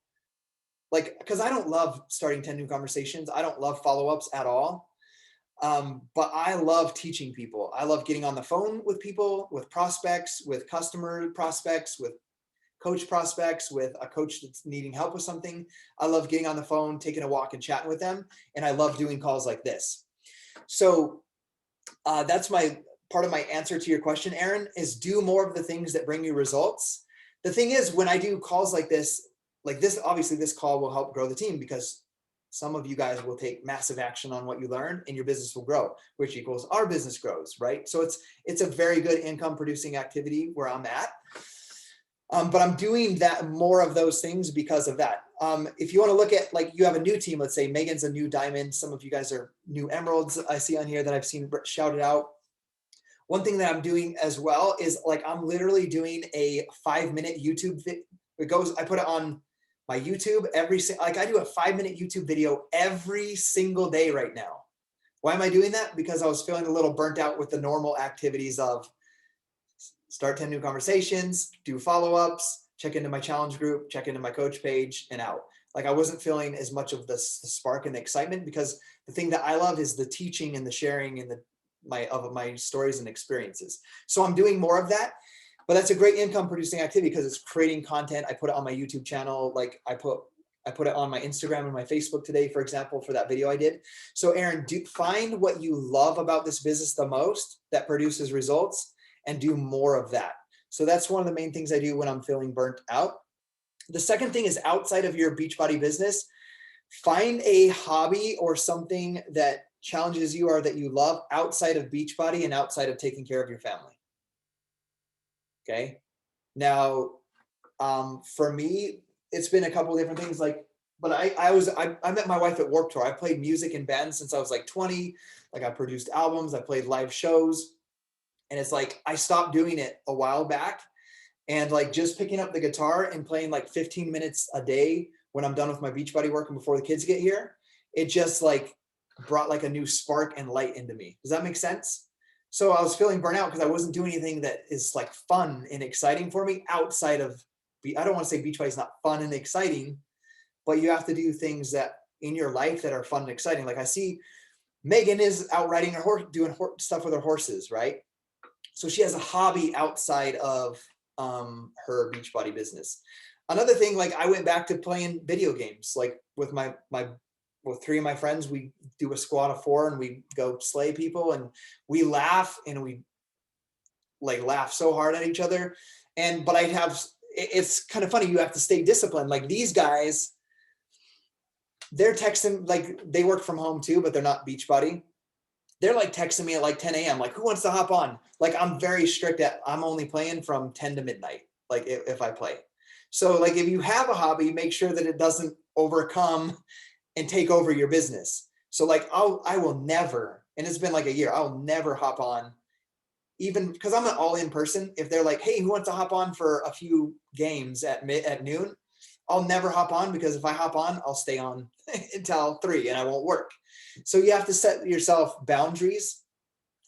like, because I don't love starting 10 new conversations. I don't love follow-ups at all. But I love teaching people. I love getting on the phone with people, with prospects, with customer prospects, with coach prospects, with a coach that's needing help with something. I love getting on the phone, taking a walk and chatting with them. And I love doing calls like this. So that's my part of my answer to your question, Aaron, is do more of the things that bring you results. The thing is, when I do calls like this, obviously this call will help grow the team because some of you guys will take massive action on what you learn and your business will grow, which equals our business grows, right? So it's a very good income producing activity where I'm at. But I'm doing that more of those things because of that. If you want to look at, like, you have a new team, let's say Megan's a new diamond. Some of you guys are new emeralds. I see on here that I've seen shouted out. One thing that I'm doing as well is, like, I'm literally doing a 5-minute YouTube video. I put it on my YouTube I do a 5-minute YouTube video every single day right now. Why am I doing that? Because I was feeling a little burnt out with the normal activities of start 10 new conversations, do follow-ups, check into my challenge group, check into my coach page, and out. Like, I wasn't feeling as much of the spark and the excitement, because the thing that I love is the teaching and the sharing and of my stories and experiences. So I'm doing more of that, but that's a great income producing activity because it's creating content. I put it on my YouTube channel. Like, I put it on my Instagram and my Facebook today, for example, for that video I did. So Aaron, find what you love about this business the most that produces results and do more of that. So that's one of the main things I do when I'm feeling burnt out. The second thing is, outside of your Beachbody business, find a hobby or something that challenges you or that you love outside of Beachbody and outside of taking care of your family. Okay. Now, for me, it's been a couple of different things. Like, but I met my wife at Warped Tour. I played music in bands since I was like 20. Like, I produced albums, I played live shows. And it's like, I stopped doing it a while back, and like just picking up the guitar and playing like 15 minutes a day when I'm done with my Beachbody work and before the kids get here, it just like brought like a new spark and light into me. Does that make sense? So I was feeling burnt out because I wasn't doing anything that is like fun and exciting for me outside of, I don't want to say Beachbody is not fun and exciting, but you have to do things that in your life that are fun and exciting. Like, I see Megan is out riding her horse, doing stuff with her horses, right? So she has a hobby outside of her Beachbody business. Another thing, like I went back to playing video games, like with with 3 of my friends. We do a squad of 4 and we go slay people, and we laugh, and we like laugh so hard at each other. But it's kind of funny. You have to stay disciplined. Like these guys, they're texting, like they work from home too, but they're not Beachbody. They're like texting me at like 10 a.m. like, who wants to hop on? Like I'm very strict I'm only playing from 10 to midnight, like if I play. So like if you have a hobby, make sure that it doesn't overcome and take over your business. So like I will never, and it's been like a year, I'll never hop on, even because I'm an all-in person. If they're like, hey, who wants to hop on for a few games at noon? I'll never hop on, because if I hop on, I'll stay on until 3 and I won't work. So you have to set yourself boundaries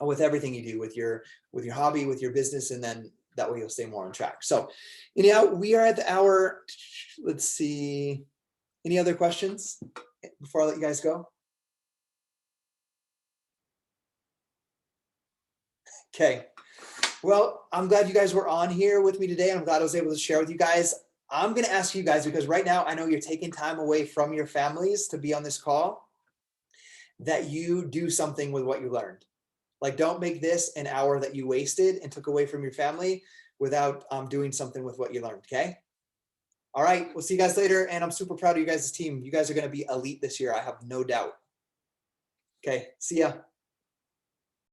with everything you do, with your hobby, with your business, and then that way you'll stay more on track. So anyhow, we are at the hour. Let's see. Any other questions before I let you guys go? Okay. Well, I'm glad you guys were on here with me today. I'm glad I was able to share with you guys. I'm going to ask you guys, because right now I know you're taking time away from your families to be on this call, that you do something with what you learned. Like, don't make this an hour that you wasted and took away from your family without doing something with what you learned. Okay. All right. We'll see you guys later. And I'm super proud of you guys' team. You guys are going to be elite this year. I have no doubt. Okay. See ya.